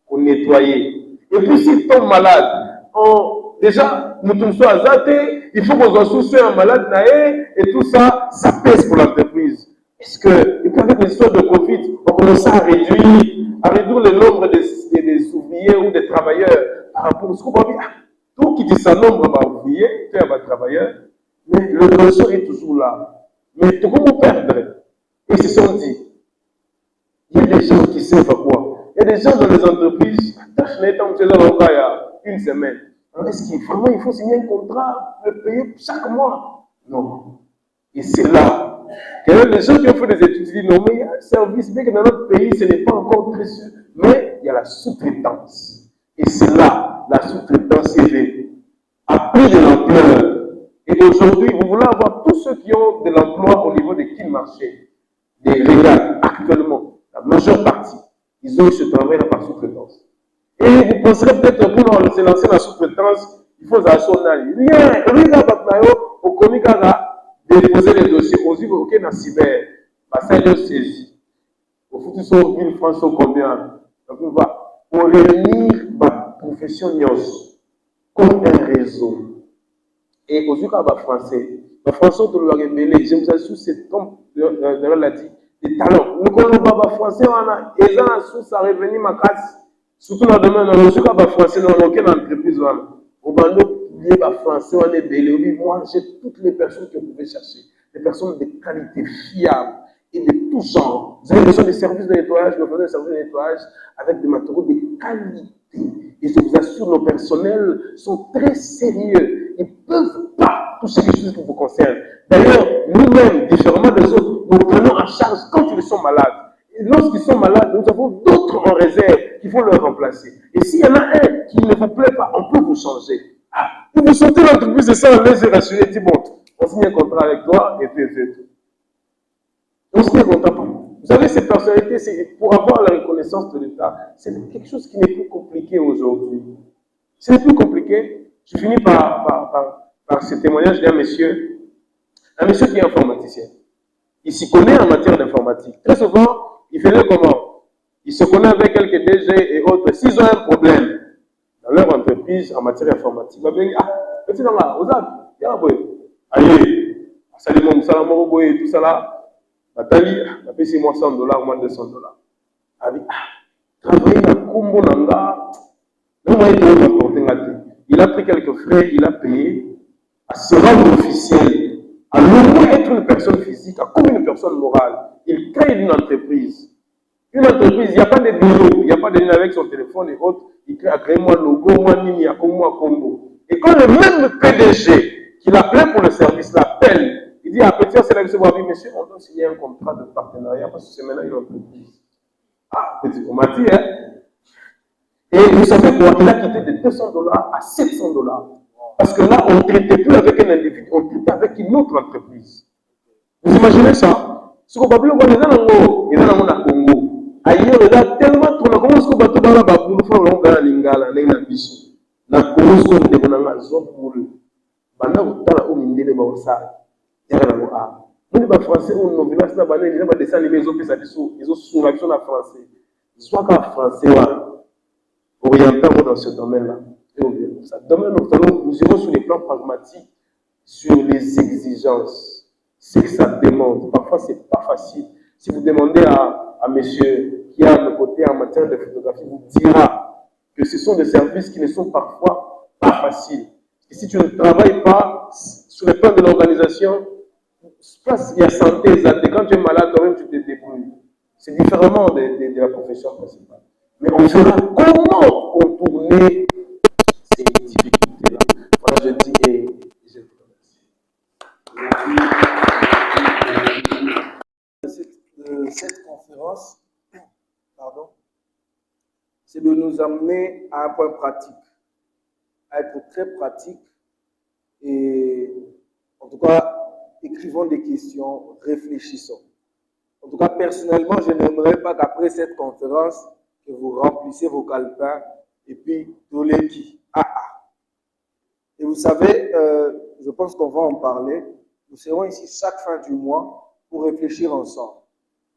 S6: Pour nettoyer. Et puis, s'ils tombent malades, déjà, nous sommes soit azatés, il faut qu'on soit sous un malade naé, et tout ça, ça pèse pour l'entreprise. Est-ce que, et puis avec l'histoire de Covid, on commence à réduire le nombre des ouvriers ou des travailleurs par rapport à ce qu'on va dire. Tout qui dit ça, nombre d'ouvriers, tu es travailleur, mais le réseau est toujours là. Mais tout comment perdre? Et ils se sont dit, il y a des gens qui servent à quoi? Il y a des gens dans les entreprises, il y a une semaine. Est-ce qu'il faut signer un contrat, le payer chaque mois? Non. Et c'est là que les gens qui ont fait des études disent non, mais il y a un service, bien que dans notre pays, ce n'est pas encore très sûr. Mais il y a la sous-traitance. Et c'est là, la sous-traitance a pris de l'ampleur. Et aujourd'hui, vous voulez avoir tous ceux qui ont de l'emploi au niveau de qui marché, des régales, actuellement, la majeure partie, ils ont eu ce travail-là par sous-traitance. Et vous penserez peut-être pour se lancer la sous-traitance, il faut assurer rien. Au comique déposer les dossiers aux yeux aucun dans cyber, ça est saisi. Au foot, ils sont 1000 francs, sont combien? Donc on va réunir ma profession comme un réseau. Et aux yeux de français, le français, on doit révéler. Je vous assure, c'est comme d'ailleurs l'a dit, des talents. Nous connaissons pas français, on a, et ça, ça revenir ma casse. Surtout dans le domaine, on a pas français, on n'a aucune entreprise. Au bando, il y a français, on est belé. Moi, j'ai toutes les personnes que vous pouvez chercher. Des personnes de qualité fiable et de tout genre. Vous avez besoin de services de nettoyage, nous faisons des services de nettoyage avec des matériaux de qualité. Et je vous assure, nos personnels sont très sérieux. Ils ne peuvent pas toucher les choses qui vous concernent. D'ailleurs, nous-mêmes, différemment des autres, nous prenons en charge quand ils sont malades. Et lorsqu'ils sont remplacer. Et s'il y en a un qui ne vous plaît pas, on peut vous changer. Ah, vous vous sentez l'entreprise de ça, on laisse rassurer, dit bon, on signe un contrat avec toi et tout. On signe un contrat. Vous savez, cette personnalité, c'est pour avoir la reconnaissance de l'État, c'est quelque chose qui n'est plus compliqué aujourd'hui. C'est plus compliqué. Je finis par ce témoignage d'un monsieur qui est informaticien. Il s'y connaît en matière d'informatique. Très souvent, il faisait comment? Il se connaît avec quelques DG et autres. S'ils ont un problème dans leur entreprise en matière informatique, il va venir, petit dans là, aux âmes, il y a un peu. Aïe, salut mon salam, tout ça là. Nathalie, moi $100, moins $200. Travailler dans Kumbo Nanga, il a pris quelques frais, il a payé à se rendre officiel, à l'au être une personne physique, à comme une personne morale. Il crée une entreprise. Une entreprise, il n'y a pas de bureau, il n'y a pas de ligne avec son téléphone et autres. Il crée, moi logo, moi Nini, moi Combo. Et quand le même PDG qui l'appelait pour le service l'appelle, il dit à Petit, c'est là que je vois, monsieur, on doit signer un contrat de partenariat parce que c'est maintenant une entreprise. Ah, Petit, on m'a dit, hein. Et vous savez quoi, il a quitté de $200 à $700. Parce que là, on ne traitait plus avec un individu, on traitait avec une autre entreprise. Vous imaginez ça? Ce qu'on va plus voir, il y a dans Congo. Ailleurs, il y a tellement de comment est-ce qu'on va tout dans la baboule, il faut qu'on lingala, n'a biso. Na Congo, ce qu'on dégonne, zopur. Maintenant, vous avez un indé de Baosa. Il y a un on est français, on est village là, il y a des dessins animés, ils ont sous l'action en français. Soit qu'en français, orientons dans ce domaine-là. Ce domaine, nous irons sur les plans pragmatiques, sur les exigences. Ce que ça demande. Parfois, ce n'est pas facile. Si vous demandez à monsieur qui a le côté en matière de photographie, vous dira que ce sont des services qui ne sont parfois pas faciles. Et si tu ne travailles pas sur le plan de l'organisation, il y a santé, quand tu es malade, toi-même, tu te débrouilles. C'est différemment de la profession principale. Mais on verra comment contourner ces difficultés-là. Voilà, je dis et je vous remercie. Cette conférence, c'est de nous amener à un point pratique, à être très pratique et en tout cas, écrivons des questions, réfléchissons. En tout cas, personnellement, je n'aimerais pas qu'après cette conférence, que vous remplissez vos calepins et puis tous les qui. Et vous savez, je pense qu'on va en parler. Nous serons ici chaque fin du mois pour réfléchir ensemble.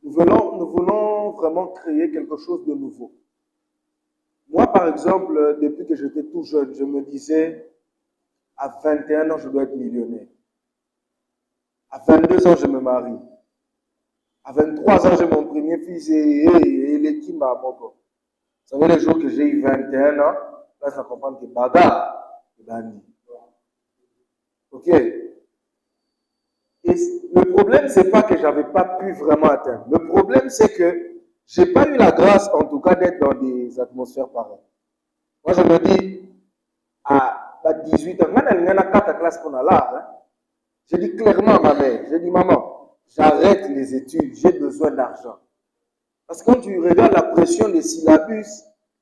S6: Nous voulons vraiment créer quelque chose de nouveau. Moi, par exemple, depuis que j'étais tout jeune, je me disais, à 21 ans, je dois être millionnaire. À 22 ans, je me marie. À 23 ans, j'ai mon premier fils et l'équipe m'a beaucoup. Vous savez, les jours que j'ai eu 21 ans, là, ça comprend que bagarre, ok? Et le problème, c'est pas que j'avais pas pu vraiment atteindre. Le problème, c'est que j'ai pas eu la grâce, en tout cas, d'être dans des atmosphères pareilles. Moi, je me dis, à 18 ans, il y a 4 classes qu'on a là, je dis clairement à ma mère, je dis, maman, j'arrête les études, j'ai besoin d'argent. Parce que quand tu regardes la pression des syllabus,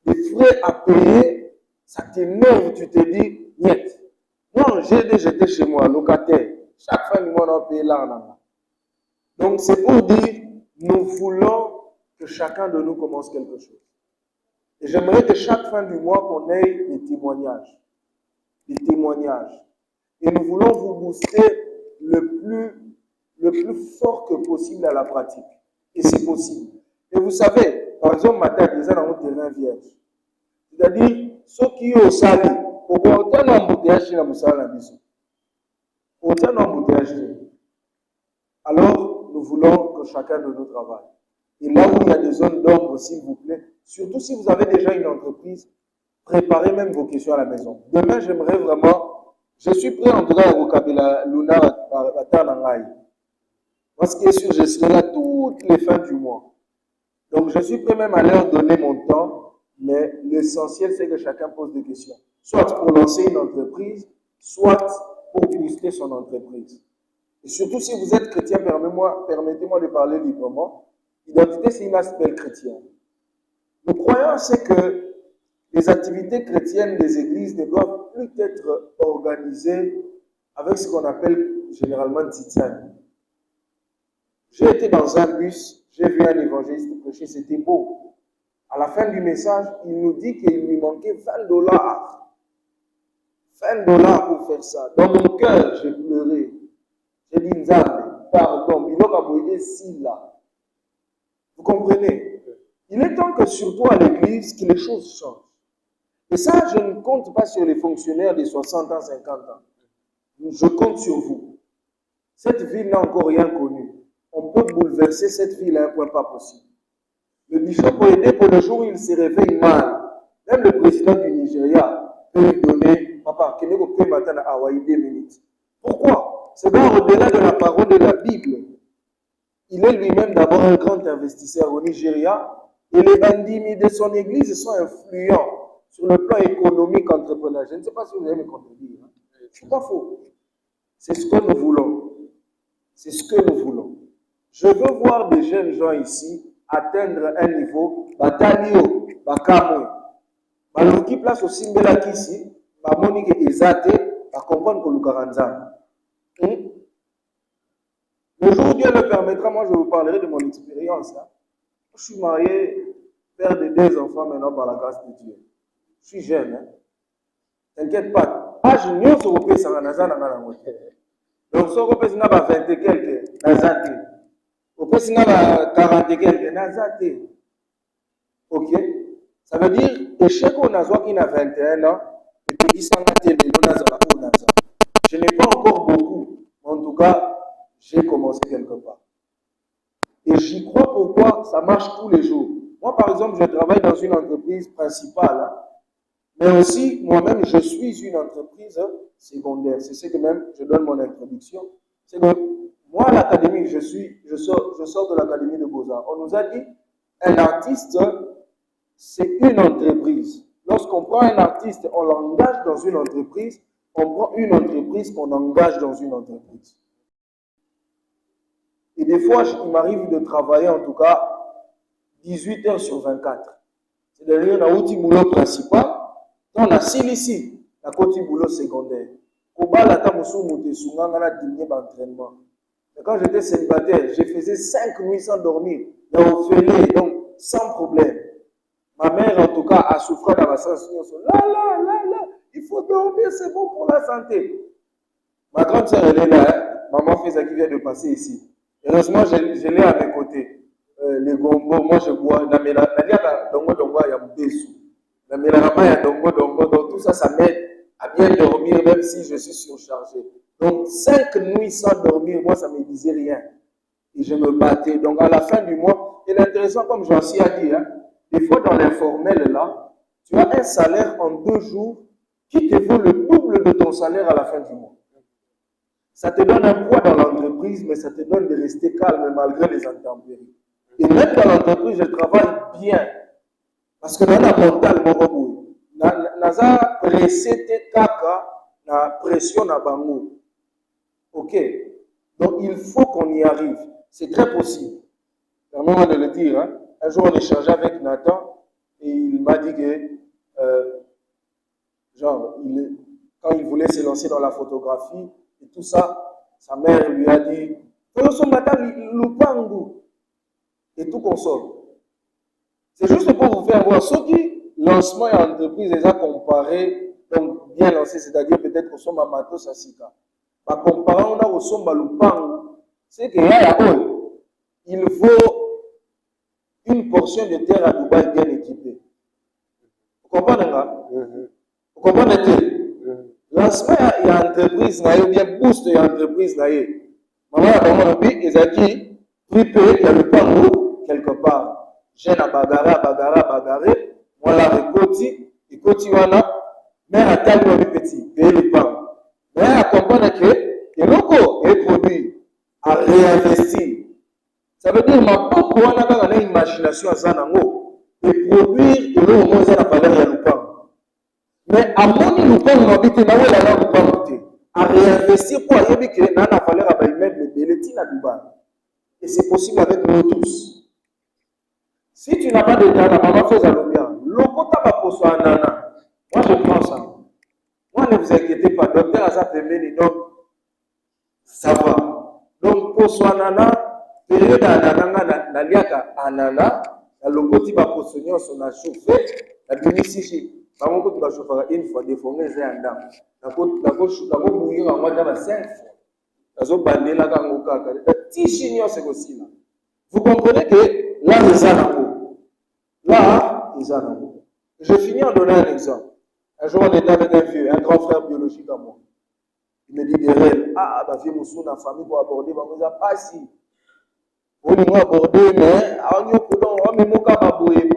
S6: des frais à payer, ça t'énerve, tu te dis, niet. Moi, j'étais chez moi, locataire. Chaque fin du mois, on a payé là. Donc, c'est pour dire, nous voulons que chacun de nous commence quelque chose. Et j'aimerais que chaque fin du mois, qu'on ait des témoignages. Des témoignages. Et nous voulons vous booster le plus fort que possible à la pratique. Et c'est possible. Et vous savez, par exemple, matin, ils ont un terrain vierge. C'est-à-dire, ceux qui ont sali, autant d'embouteillage chez la Moussala Bissou. Autant d'embouteillage. Alors, nous voulons que chacun de nous travaille. Et là où il y a des zones d'ombre, s'il vous plaît, surtout si vous avez déjà une entreprise, préparez même vos questions à la maison. Demain, j'aimerais vraiment, je suis prêt en tout cas à Rokabila Luna à Tanangaï. Moi, ce qui est sûr, je serai là toutes les fins du mois. Donc, je suis prêt même à leur donner mon temps, mais l'essentiel, c'est que chacun pose des questions. Soit pour lancer une entreprise, soit pour booster son entreprise. Et surtout, si vous êtes chrétien, permettez-moi de parler librement. L'identité, c'est une aspect chrétien. Le croyant, c'est que les activités chrétiennes des églises ne doivent plus être organisées avec ce qu'on appelle généralement titiane. J'ai été dans un bus, j'ai vu un évangéliste prêcher, c'était beau. À la fin du message, il nous dit qu'il lui manquait $20. $20 pour faire ça. Dans mon cœur, j'ai pleuré. J'ai dit, Nzambe, pardon, Bilok a boyé si là. Vous comprenez? Il est temps que surtout à l'église, que les choses changent. Et ça, je ne compte pas sur les fonctionnaires de 60 ans, 50 ans. Je compte sur vous. Cette ville n'a encore rien connu. On peut bouleverser cette ville à un point pas possible. Le bishop peut aider pour le jour où il se réveille mal. Même le président du Nigeria peut lui donner, papa, qu'il ne matin à Hawaï 2 minutes. Pourquoi? C'est bien au-delà de la parole de la Bible. Il est lui-même d'abord un grand investisseur au Nigeria et les bandits de son église sont influents sur le plan économique entrepreneur. Je ne sais pas si vous allez me contredire. Hein? Je ne suis pas faux. C'est ce que nous voulons. C'est ce que nous voulons. Je veux voir des jeunes gens ici atteindre un niveau, batalio, bakamwe. Baluki place au Simbela Kisi, Monique Ezate, à comprendre que Lukaranza. Le jour où Dieu le permettra, moi je vous parlerai de mon expérience. Hein. Je suis marié, père de 2 enfants maintenant par la grâce de Dieu. Je suis jeune. Hein. T'inquiète pas. Je n'y ai pas ça donc, si on peut 20 et quelques, nazate. On peut 40 et quelques, nazate. Ok? Ça veut dire, échec on a qui a 21 ans, et puis 10 ans, je n'ai pas encore beaucoup. En tout cas, j'ai commencé quelque part. Et j'y crois pourquoi ça marche tous les jours. Moi, par exemple, je travaille dans une entreprise principale, hein, mais aussi, moi-même, je suis une entreprise secondaire. C'est ce que même je donne mon introduction. C'est que moi, à l'académie, je sors de l'académie de Beaux-Arts. On nous a dit, un artiste, c'est une entreprise. Lorsqu'on prend un artiste, on l'engage dans une entreprise. On prend une entreprise qu'on engage dans une entreprise. Et des fois, il m'arrive de travailler, en tout cas, 18 heures sur 24. C'est-à-dire, on a outil boulot principal, on a ici, la côté boulot secondaire. Mais quand j'étais célibataire, je faisais 5 nuits sans dormir, donc sans problème. Ma mère, en tout cas, a souffert dans ma sensation. Là, il faut dormir, c'est bon pour la santé. Ma grande sœur, elle est là, hein? Maman fait ça qui vient de passer ici. Heureusement, je l'ai à mes côtés. Les gombo, moi je bois. Donc tout ça, ça m'aide à bien dormir, même si je suis surchargé. Donc 5 nuits sans dormir, moi, ça ne me disait rien. Et je me battais. Donc à la fin du mois, et l'intéressant, comme Jean-Cy a dit, hein, des fois dans l'informel, là, tu as un salaire en 2 jours qui te vaut le double de ton salaire à la fin du mois. Ça te donne un poids dans l'entreprise, mais ça te donne de rester calme malgré les intempéries. Et même dans l'entreprise, je travaille bien. Parce que dans la mentale, naza recette kaka na pression na bango. Ok. Donc il faut qu'on y arrive. C'est très possible. Permets-moi de le dire. Hein. Un jour, on échangeait avec Nathan et il m'a dit que, quand il voulait se lancer dans la photographie et tout ça, sa mère lui a dit et tout console. C'est juste pour vous faire voir ce qui lancement et entreprise les a comparé, donc bien lancé, c'est-à-dire peut-être au sommet Mato Sassika. Par comparant, on a au sommet Lupangu, c'est qu'il y a il vaut une portion de terre à Dubaï bien équipée. Vous comprenez là? Vous comprenez? Lancement, il y a entreprise, il y a boost, il y a entreprise. Maman, ils ont dit, il y a le panneau quelque part. Jeune à bagarre, moi la récolte, et wana, mais à taille de petit, et le panneau. Mais à comprendre que, le loco est produit, à réinvestir. Ça veut dire, ma propre wana, quand on a une imagination à Zanango, de produire, et là, au moins, ça n'a pas l'air de panneau. Mais à mon niveau, on habite là où elle a l'air à réinvestir pour aller que n'a pas valeur à immeuble de l'étine à Dubaï. Et c'est possible avec nous tous. Si tu n'as pas de temps, la maman fait à l'obéir. Lokota va poso anana. Moi, je prends ça. Moi, ne vous inquiétez pas. Docteur Asa Pembeni, donc, ça va. Donc, poso anana, période anana, naliaka anana, la lokoti va poso nyonso na chauffé, la bimisisi. Par contre, tu vas chauffer une fois, des fois, mais c'est un dame. La côte bouillir en mois d'avant 5 fois. La zone bandée, la gango kaka. La tichignon, c'est aussi là. Vous comprenez que là, les anamos. Là, les anamos. Je finis en donnant un exemple. Un jour, on était avec un vieux, un grand frère biologique à moi. Il me dit des rêves. Ah, bah, vieux Moussou, la famille pour aborder, bah, vous avez pas si. On nous aborder, mais, on y a coudon, on me moka, bah, boye.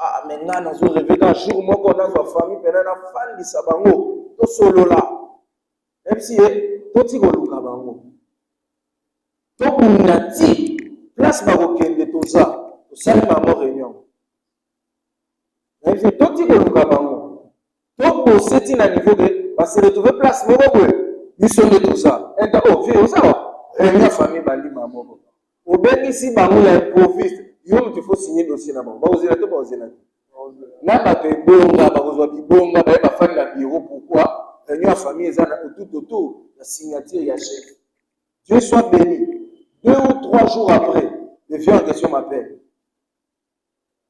S6: Ah, maintenant, nous avons rêvé d'un jour, moi, qu'on a une famille, pendant la fan de Sabango, tout solo là. Même si, tout est au Kabango. Donc, on a dit, place marocaine de tout ça, tout ça, c'est ma réunion. Même si, tout est au Kabango. Donc, on s'est dit, à niveau de, parce que retrouver place marocaine, nous sommes de tout ça. Et donc, on ça, réunion famille, bali, maman. Au bien ici, bango, il improvise. Il faut signer le dossier là-bas. Vous allez tout là. Là, bonga, ba bureau, pourquoi? Réunion à famille, ils ont tout, la signature, il y a chef. Dieu soit béni. 2 ou 3 jours après, le vieux en question m'appelle.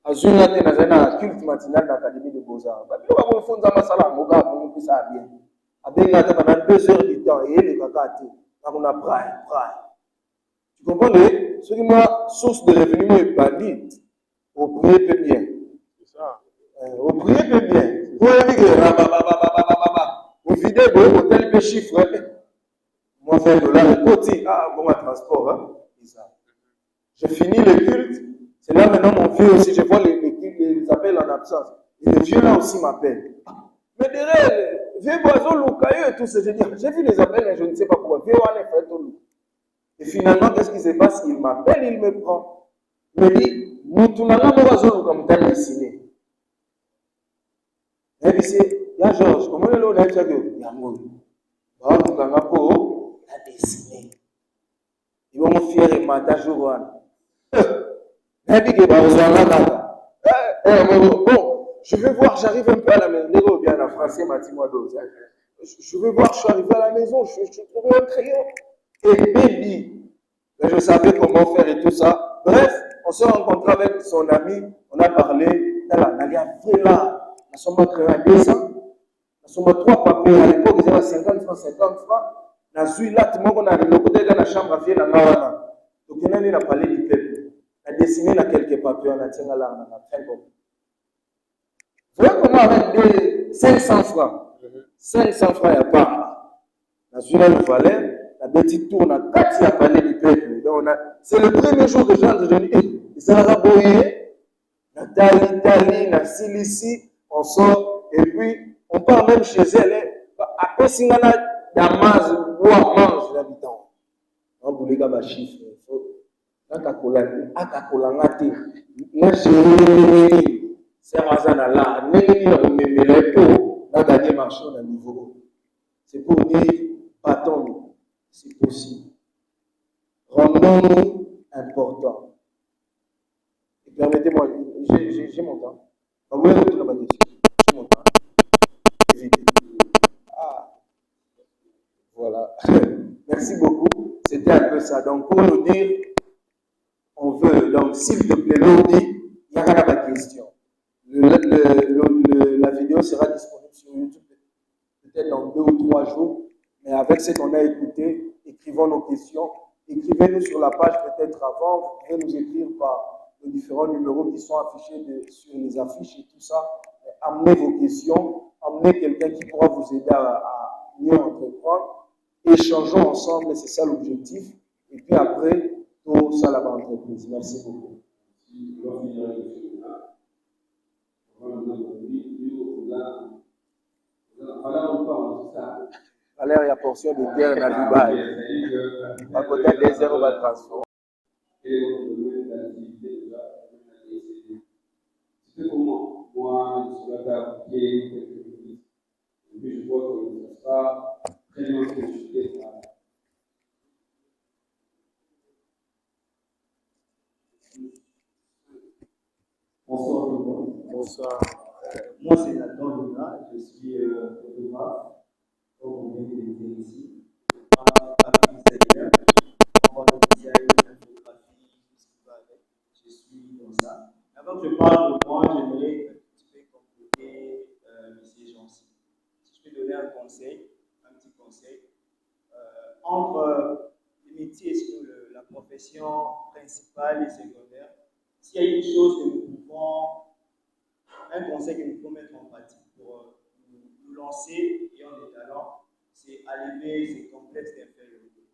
S6: Azuna te na zana culte matinal dans l'académie de Beaux-Arts. Bah, tu vas voir fond za masala, mon gars, mon fils a bien. Abenga te pendant 2 heures du temps et les kakati. On a braille. Tu comprends ce qui moi source de revenus moi est bandit. Au prier peut bien. C'est ça. Au prier peut bien. Pour émigrer, au vidéo, au tel que chiffre. Moi, $20 et côté. Ah, bon, à transport, hein. C'est ça. Je finis le culte. C'est là maintenant mon vieux aussi. Je vois les appels en absence. Et le vieux là aussi m'appelle. Mais derrière, vieux oiseau, loucailleux et tout ce que je dis. J'ai vu les appels, mais je ne sais pas pourquoi. Vieux oiseau, fait tout loup. Et finalement, qu'est-ce qui se passe? Il m'appelle, il me prend. Il me dit, nous tournons oiseau comme tel dessiné. Et puis c'est, il y a Georges, comment est-ce qu'on a dit ça? Il y a moi. Bah, vous avez un peu, il a dessiné. Ils vont me faire un matin jour. Et puis, bon, je vais voir, j'arrive un peu à la maison. Bien en français, Matimo Dose. Je vais voir, je suis arrivé à la maison, je trouve un crayon. Et baby, mais je savais comment faire et tout ça. Bref, on s'est rencontré avec son ami, on a parlé. On a là. Nous sommes créés à 2 ans. Nous sommes 3 papiers. À l'époque, ils avaient 50 francs. Nous avons eu là, tout le monde a le côté de la chambre à faire dans la. Donc, on a parlé du peuple. On a dessiné là quelques papiers, on a tiré là, on a fait comme. Vous voyez comment avec 500 francs. 500 francs, il n'y a pas. Nous avons eu là le valeur. La petite tour, on a 4 à parler du peuple. C'est le premier jour que j'ai entendu. Ils sont raboyés. Nathalie, la Silici. On sort et puis on part même chez elle. Après, si on a Damas, ou on mange l'habitant. On voulait gagner un chiffre. Quand on a dit, moi j'ai c'est Razana là, on a gagné marché au niveau. C'est pour dire, battons-nous, c'est possible. Rendons-nous importants. Et permettez-moi, j'ai mon temps. Vous voulez retourner ma question? J'ai mon temps. Ah, voilà. Merci beaucoup. C'était un peu ça. Donc, pour nous dire, on veut, donc, s'il te plaît, Lodi, il y a rien à ma question. La vidéo sera disponible sur YouTube peut-être dans 2 ou 3 jours. Mais avec ce qu'on a écouté, écrivons nos questions. Écrivez-nous sur la page peut-être avant. Vous pouvez nous écrire par les différents numéros qui sont affichés sur les affiches et tout ça. Amenez vos questions, amenez quelqu'un qui pourra vous aider à mieux entreprendre. Échangeons ensemble, c'est ça l'objectif. Et puis après, tout ça la entreprise. Merci beaucoup. Alors, il y a portion de terre dans Dubaï. À côté des zéros va transformer.
S1: C'est comment moi, je suis appliquer quelques minutes. Et puis je vois que ça sera très bien sollicité. Bonsoir.
S7: Bonsoir. Moi, c'est Nathan Luna. Je suis photographe, comme on vient de le dire ici. Graphic designer, en design, infographie, tout ce qui va avec. Je suis dans ça. Avant que je parle de moi, j'aimerais un petit peu compléter M. Jancy. Si je peux donner un conseil, un petit conseil, entre les métiers sur la profession principale et secondaire, s'il y a une chose que nous pouvons, un conseil que nous pouvons mettre en pratique pour nous lancer ayant des talents, c'est enlever ces complexes d'infériorité.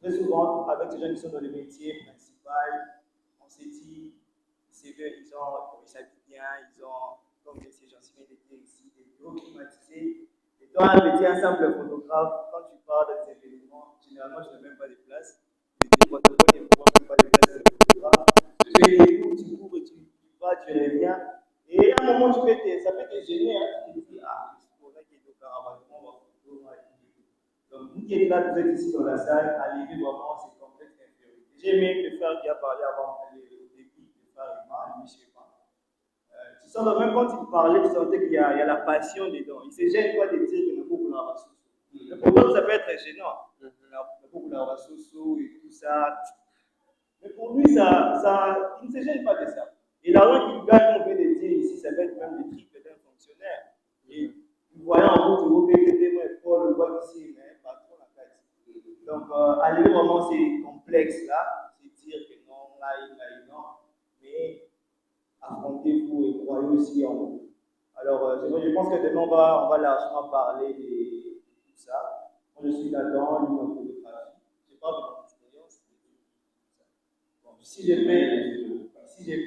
S7: Très souvent, avec ces gens qui sont dans le métier principal, on s'est dit, c'est vrai, ils s'habillent bien, ils ont, comme ces gens vient de dire ici, des bureaux climatisés. Et toi, un simple photographe, quand tu pars dans des événements, généralement, tu n'as même pas de place. Les protocoles ne font même pas de place dans le photographe. Tu fais des cours, tu cours, tu vas, tu reviens. Et à un moment, ça peut te gêner, hein, tu te dis, ah, c'est pour ça qu'il est au caravane, on va photo, donc, vous qui êtes là, vous êtes ici dans la salle, allez vraiment ces complexes d'infériorité. J'ai aimé le frère qui a parlé avant, au début, le frère Emma, lui, je sais pas. Tu sens même quand il parlait, tu sentais qu'il y a la passion dedans. Il ne se gêne pas de dire qu'il ne faut pas la ressource. Le problème, ça peut être gênant. Il ne faut pas la ressource et tout ça. Mais pour lui, il ne se gêne pas de ça. Et l'argent qu'il gagne, on peut le dire ici, ça peut être même le triple d'un fonctionnaire. Et voyant en route, vous pouvez aider moi, Paul, le voit ici, mais pas trop la tête. Donc, aller vraiment ces complexes-là, c'est dire que non, là, non. Mais affrontez-vous et croyez aussi en vous. Alors, je pense que demain, on va largement parler de tout ça. Moi, je suis là-dedans, lui, en photographie. Je n'ai pas beaucoup d'expérience. Bon, si je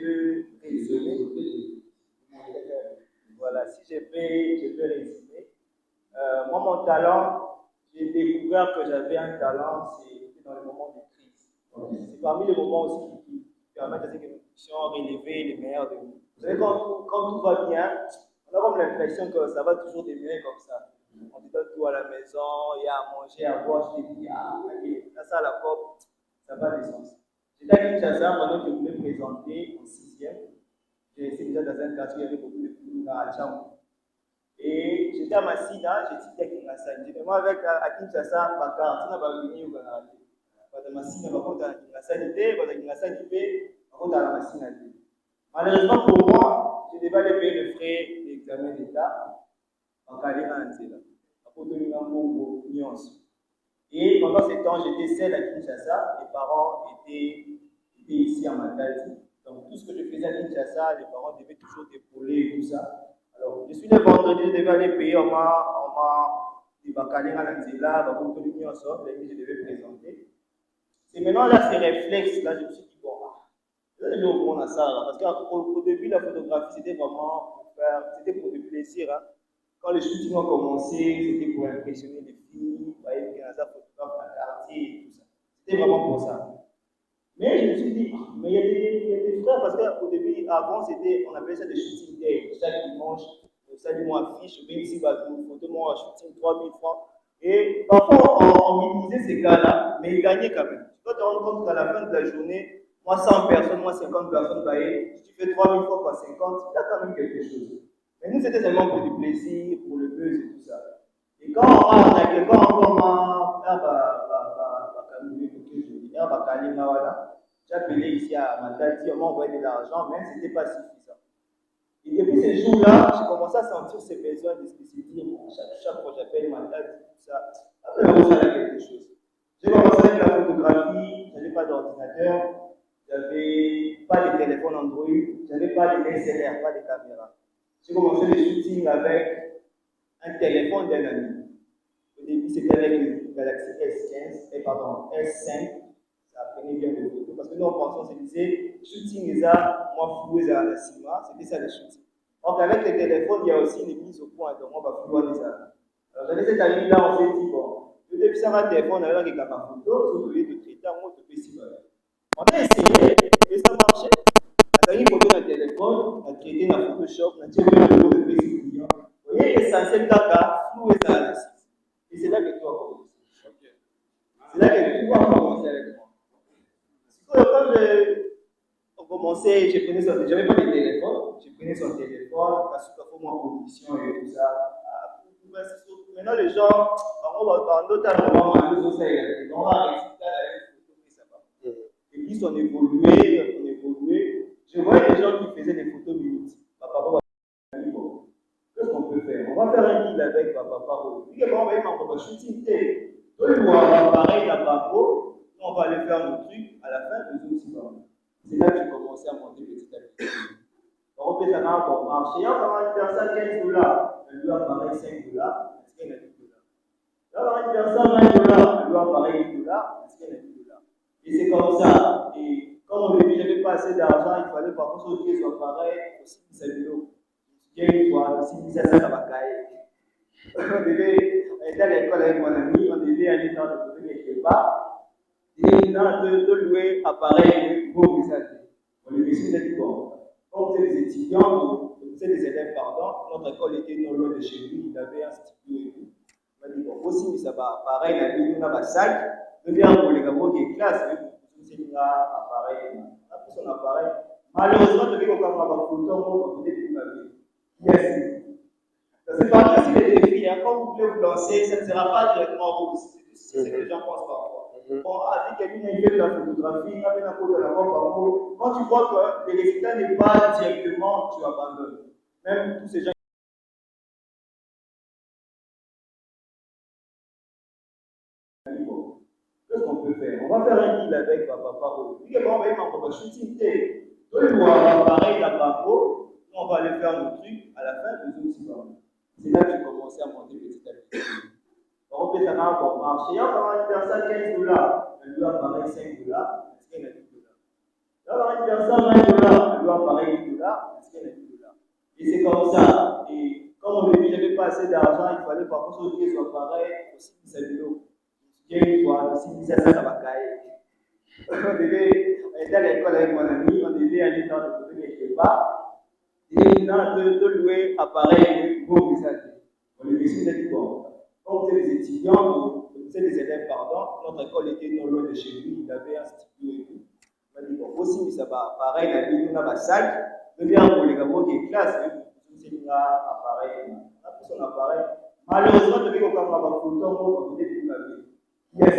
S7: peux résumer, voilà, si je peux résumer, moi, mon talent, j'ai découvert que j'avais un talent, c'était dans les moments de crise. C'est parmi les moments aussi qui permettent à ce que nous puissions relever les meilleurs de nous. Vous savez, quand tout va bien, on a comme l'impression que ça va toujours demeurer comme ça. On te donne tout à la maison, il y a à manger, à boire, je te dis, ah, ok, là, ça à la porte, ça va descendre. J'étais à Kinshasa, pendant que je voulais me présenter en 6e. J'ai essayé déjà dans un quartier, il y avait beaucoup de poules à Tchambou. Et j'étais à Massina, j'ai cité à Kinshasa. Généralement, avec à Kinshasa, ma carte, ça va venir au Canada. Dans Massina, par contre, à Kinshasa, par contre, à la Massina. Malheureusement pour moi, je devais aller payer le frais d'examen d'État en Calais à Anzela. Pour donner un mot nuance. Et pendant ce temps, j'étais seul à Kinshasa, les parents étaient ici à Matadi. Donc tout ce que je faisais à Kinshasa, les parents devaient toujours t'épauler et tout ça. Alors, je suis le vendredi, je devais aller payer, on m'a dit, Calais à Anzela, pour donner une sorte, et je devais présenter. C'est maintenant là, ces réflexes, là, je me suis dit, bon, je vais aller au monde à ça, là, parce qu'au début, la photographie, c'était vraiment pour faire, c'était pour du plaisir. Hein. Quand les shootings ont commencé, c'était pour impressionner les filles, vous voyez, qu'il y a un photographe dans le quartier et tout ça. C'était vraiment pour ça. Mais je me suis dit, mais il y a des frères, parce qu'au début, avant, on appelait ça des shooting days. Chaque dimanche, salut moi affiche, je viens ici, photo moi shooting 3000 francs. Et parfois, on minimisait ces gars-là, mais ils gagnaient quand même. Tu dois te rendre compte qu'à la fin de la journée, moi 100 personnes, moi 50 personnes payées, si tu fais 3000 francs par 50, il y a quand même quelque chose. Mais nous, c'était seulement pour du plaisir, pour le buzz et tout ça. Et quand on a quelqu'un encore, j'ai appelé ici à Matadi, on m'a envoyé de l'argent, mais ce n'était pas suffisant. Et depuis ces jours-là, j'ai commencé à sentir ces besoins de spécificité. Chaque fois que j'appelle Matadi, tout ça, après, on va faire quelque chose. J'ai commencé avec la photographie, je n'avais pas d'ordinateur, je n'avais pas de téléphone Android, je n'avais pas de DSLR, pas de caméra. J'ai commencé le shooting avec un téléphone d'un ami. Au début, c'était avec le Galaxy S5. Ça prenait bien de photos. Parce que nous, en pensant, on se disait, shooting est ça, moi, flouer à la cinéma, c'était ça le shooting. Donc, avec les téléphones, il y a aussi une mise au point, donc on va flouer ça. Alors, j'avais cet ami-là, on s'est dit, bon, je vais faire un téléphone avec la photo, vous pouvez te traiter en mode PC. On a essayé, et ça marchait. On a une photo dans le téléphone, on a traité dans Photoshop, on a tiré le logo de PC client. Vous voyez, l'essentiel là, flouer ça à la cinéma. Et c'est là que tout a commencé. C'est là que tout a commencé avec moi. Quand commençait, j'avais pas de téléphone, je prenais son téléphone, parce que pour moi, condition et tout ça. Maintenant, les gens, on va d'autres temps, on va réciter avec les photos, ça va. Et puis, on évoluait. Je voyais des gens qui faisaient des photos minutes. Papa, qu'est-ce qu'on peut faire? On va faire un deal avec Papa. Il on va faire un shooting. Toi, tu vois, pareil, la Papo, on va aller faire le truc, à la fin, les autres, c'est là que j'ai commencé à monter petit à petit. On fait ça pour marcher. On va une personne $15, elle doit apparaître $5, est-ce qu'elle a $10? Là, on va une personne $20, elle doit apparaître $10, est-ce qu'elle a $10? Et c'est comme ça. Et comme au début, je n'avais pas assez d'argent, il fallait parfois sauter sur l'appareil pour 6 000 €. Je dis une fois, 6 500, ça va cailler. On était à l'école avec mon ami, on devait aller dans le côté quelque part. Et de louer appareil pour vous aider. On lui dit, c'est bon. Comme c'est des étudiants, c'est des élèves, pardon, notre école était non loin de chez lui, il avait un studio et tout. On m'a dit, bon, aussi, mais ça va, pareil, la vie, on a un sac, de bien pour les gars qui classe, c'est là, appareil, on a pris son appareil. Malheureusement, depuis qu'on va avoir un photo, on va peut-être la vie. Yes. C'est pas aussi les défis, hein. Quand vous voulez vous lancer, ça ne sera pas directement vous, c'est ce que les gens pensent parfois. On a dit quelqu'un a fait de la photographie, il a fait un peu de la voix par mot. Quand tu vois que le résultat n'est pas directement, tu abandonnes. Même tous ces gens. Qu'est-ce qu'on peut faire? On va faire un deal avec Papa. Oui, on va faire un shooting. Toi, tu vois, pareil, la Papo, on va aller faire le truc, à la fin, les autres, c'est là que j'ai commencé à monter petit à petit. On fait ça pour marcher. On va une personne $15, elle doit apparaître $5, est-ce qu'elle a $10? Là, on va une personne $20, elle doit apparaître $10, est-ce qu'elle a $10? Et c'est comme ça. Et comme au début, je n'avais pas assez d'argent, il fallait parfois sauter sur l'appareil pour 6 000 €. Je dis une fois, 6 500, ça va cailler. On était à l'école avec mon ami, on devait aller dans le côté quelque part. Et de louer appareil pour vous aider. On lui dit, c'est bon. Comme c'est des étudiants, c'est des élèves, pardon, notre école était non loin de chez lui, il avait un studio et tout. On m'a dit, bon, aussi, mais ça va, pareil, la vie, on a un sac, de bien pour les gars qui est classe, c'est là, appareil, on a pris son appareil. Malheureusement, depuis qu'on va avoir un photo, on peut peut-être la vie. Yes.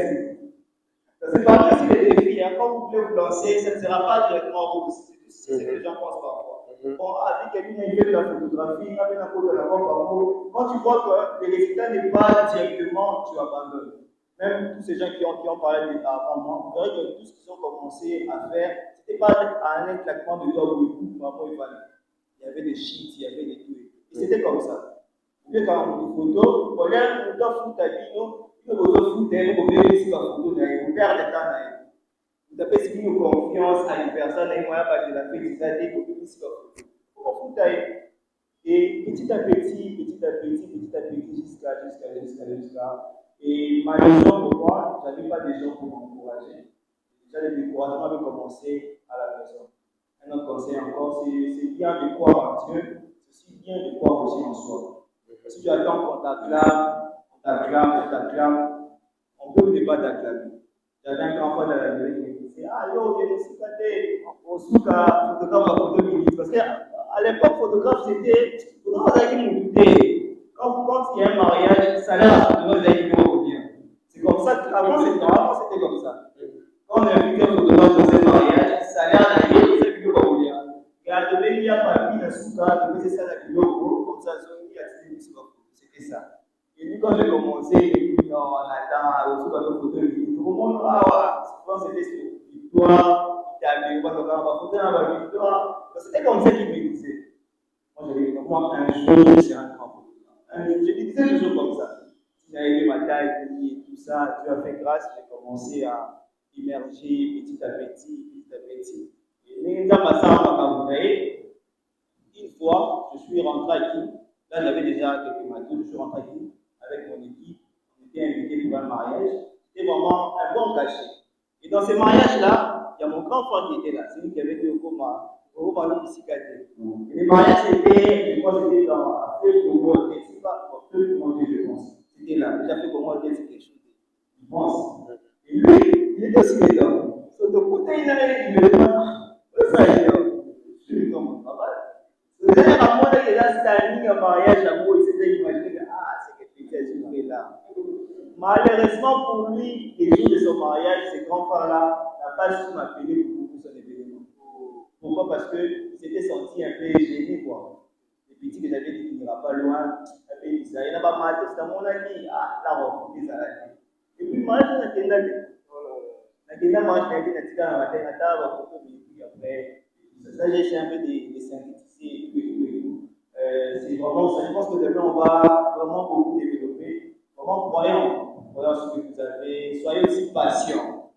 S7: C'est pas aussi les défis, hein. Quand vous voulez vous lancer, ça ne sera pas directement vous, c'est ce que les gens pensent parfois. On a dit quelqu'un a fait de la photographie, il a fait un peu de la voix par mot. Quand tu vois que le résultat n'est pas directement, tu abandonnes. Même tous ces gens qui ont parlé avant moi, vous verrez que tout ce qu'ils ont commencé à faire, ce n'était pas un claquement de doigts ou de coups, vraiment, il y avait des sheets, il y avait des tout. Et c'était comme ça. Vous voyez quand on dit photo, on doit foutre ta vie, il faut foutre, on peut laisser la photo, on perd le temps. Vous avez expliqué confiance à une personne, et moi, je la fais, ça dit, il faut foutre. Et petit à petit, jusqu'à. Et malheureusement pour moi, je n'avais pas de gens pour m'encourager. Déjà, le découragement avait commencé à la maison. Un autre conseil encore, c'est bien de croire en Dieu, c'est aussi bien de croire aussi en soi. Si tu attends qu'on t'acclame, on peut ne pas t'acclamer. J'avais un grand frère de la Amérique qui disait, ah yo, il y a des cicatrices, on souka, photographe à photo minute. Parce qu'à l'époque, photographe, c'était, photographe, vous avez dit, quand il y a un mariage, ça a l'air à photographe, vous avez dit, c'est comme ça, avant c'était comme ça. Quand on a invité un photographe dans un mariage, ça a l'air à dire, vous avez dit, et à donner, il y a pas de souka, de ça la vidéo, comme ça, il y a des c'était ça. Et puis quand j'ai commencé, j'ai dit, non, on attend, au souka de photo, tout le monde, souvent c'était sur victoire, il y avait une victoire. C'était comme ça qu'il me disait. Moi, j'avais moi un jour, c'est un grand photographe. Je lui disais toujours comme ça. Il a aimé ma taille, et tout ça, Dieu a fait grâce, j'ai commencé à immerger petit à petit. Et dans ma salle, une fois, je suis rentré ici. Là, j'avais déjà quelques matins, je suis rentré ici avec mon équipe. On était invités pour un mariage. C'était vraiment un bon cachet. Et dans ce mariage-là, il y a mon grand frère qui était là. C'est lui qui avait dit au Koma, au Koma, ici, et les mariages, c'était, je crois que c'était dans un peu de monde, c'est pas un peu de monde, je pense. C'était là. Déjà fait pour moi, c'est quelque chose. Je pense. Et lui, il était aussi dedans. Sur le côté, il avait dit, ça, il Vous avez ramené que là, c'est un ligne en mariage, l'amour, il s'était imaginé que c'est que petit est là. Malheureusement pour lui, les jours de son mariage, ce grand frère-là n'a pas su m'appeler pour son événement. Pourquoi? Parce qu'il s'était senti un peu gêné, quoi. Le petit que j'avais dit qu'il n'ira pas loin, il n'a pas mal, c'est à mon ami, là, on va faire ça. Et puis, moi, je n'ai pas dit. Après, ça, j'ai essayé un peu de synthétiser et tout. C'est vraiment ça. Je pense que demain, on va vraiment beaucoup développer. Vraiment, croyons ce que vous avez. Soyez aussi patients.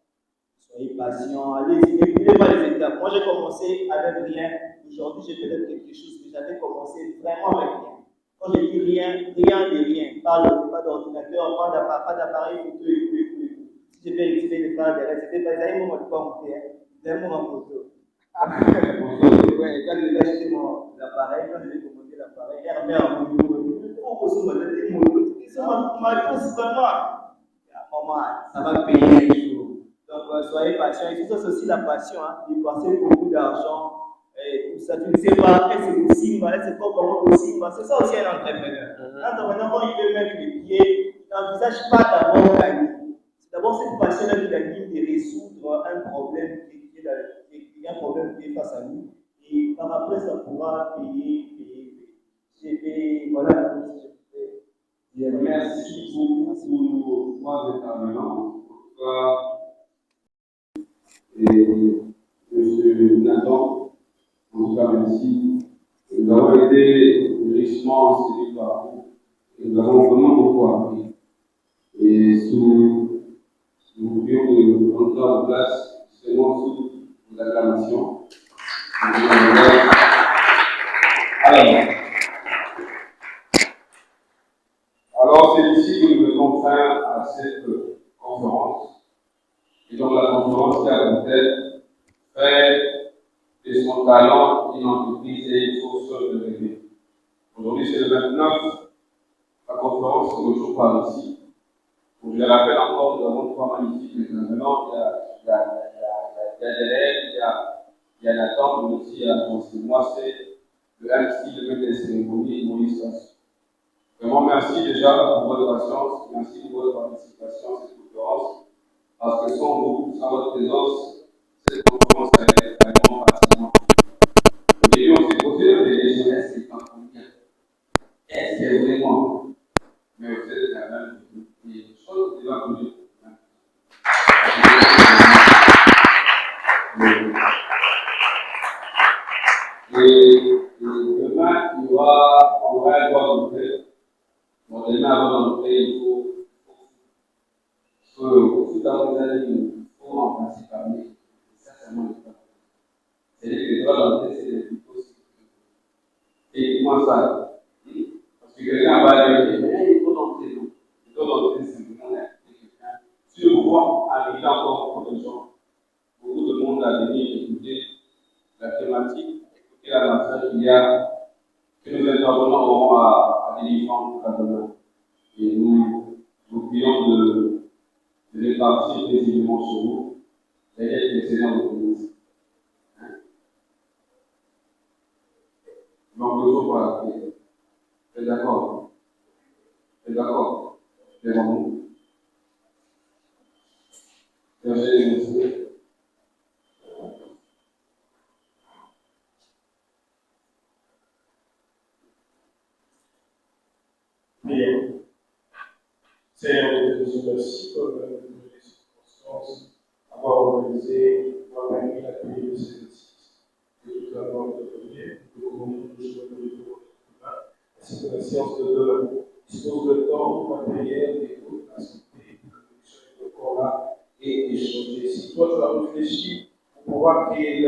S7: Soyez patients. Allez-y, n'oubliez pas les étapes. Moi, j'ai commencé avec rien. Aujourd'hui, j'ai peut-être quelque chose, mais j'avais commencé vraiment avec rien. Quand je dis rien, rien de rien. Pas d'ordinateur, pas d'appareil photo et tout. Si je vais utiliser les phrases derrière, c'était pas les moments de pas monter, c'est un moment photo. Ouais, quand j'ai acheté l'appareil, quand j'ai commandé l'appareil, elle m'a dit, pourquoi ça m'a dit, ça m'a principalement, maman, ça va payer un jour. Donc, soyez patients. Et tout ça, c'est aussi la passion, dépenser beaucoup d'argent. Et tout ça, tu ne sais pas, est-ce que c'est possible, est-ce que c'est pas comment possible. C'est ça aussi un entrepreneur. L'entrepreneur, quand il veut mettre les pieds, il n'envisage pas d'abord gagner. C'est d'abord cette passion-là qui l'anime de résoudre un problème qui est un problème qui est face à nous. Et par après, ça pourra payer. Voilà.
S1: Merci beaucoup pour nos trois intervenants. Et M. Nathan, en tout cas, merci. Nous avons été richement enseignés par vous. Et nous avons vraiment beaucoup appris. Et si nous pouvions nous rentrer en place, seulement sous l'acclamation. Alors, c'est ici que nous mettons fin à cette conférence. Et donc, la conférence qui a comme tête faire de son talent une entreprise et une source de revenus. Aujourd'hui, c'est le 29. La conférence se retrouve par ici. Donc, je le rappelle encore, nous avons trois magnifiques intervenants. Il y a Derek, il y a Nathan, mais aussi il y a moi, c'est le MC, le maître des cérémonies, Maurice Sassou. Vraiment, merci déjà pour votre patience, merci pour votre participation à cette conférence, parce que sans vous, sans votre présence, cette conférence a été vraiment pratiquement. Au début, on s'est posé, les jeunesse, c'est pas combien. Est-ce qu'il y a vraiment? Mais vous êtes quand même des choses déjà connues. Et demain, on aura un droit d'entrée. Bon, demain, avant d'entrer, il faut remplacer par lui. Ça, c'est mon état. C'est-à-dire que les droits d'entrée, c'est des plutôt. Et comment ça? Parce que quelqu'un va dire, mais il faut d'entrée, non. Il faut d'entrée, c'est simplement quelqu'un. Si on voit arriver encore beaucoup de gens, beaucoup de monde à venir écouter la thématique, écouter la message qu'il y a, que nous intervenants auront à délivrer en tout cas demain. Et nous prions de répartir paisiblement sur vous, et d'être les seigneurs de l'Église. Donc, nous sommes pas la prière. Vous êtes d'accord? Vous êtes d'accord? Lèvons-nous. Merci.
S4: Bien. Seigneur, nous te disons merci pour les circonstances, avoir organisé, avoir permis la tenue de ces exercices. Et tout d'abord, de prier, nous pouvons nous jouer de l'Église, ainsi que la séance de demain. Dispose le temps pour la prière, l'écoute, la santé, la connexion avec le corps là et échanger. Si toi tu as réfléchi pour pouvoir créer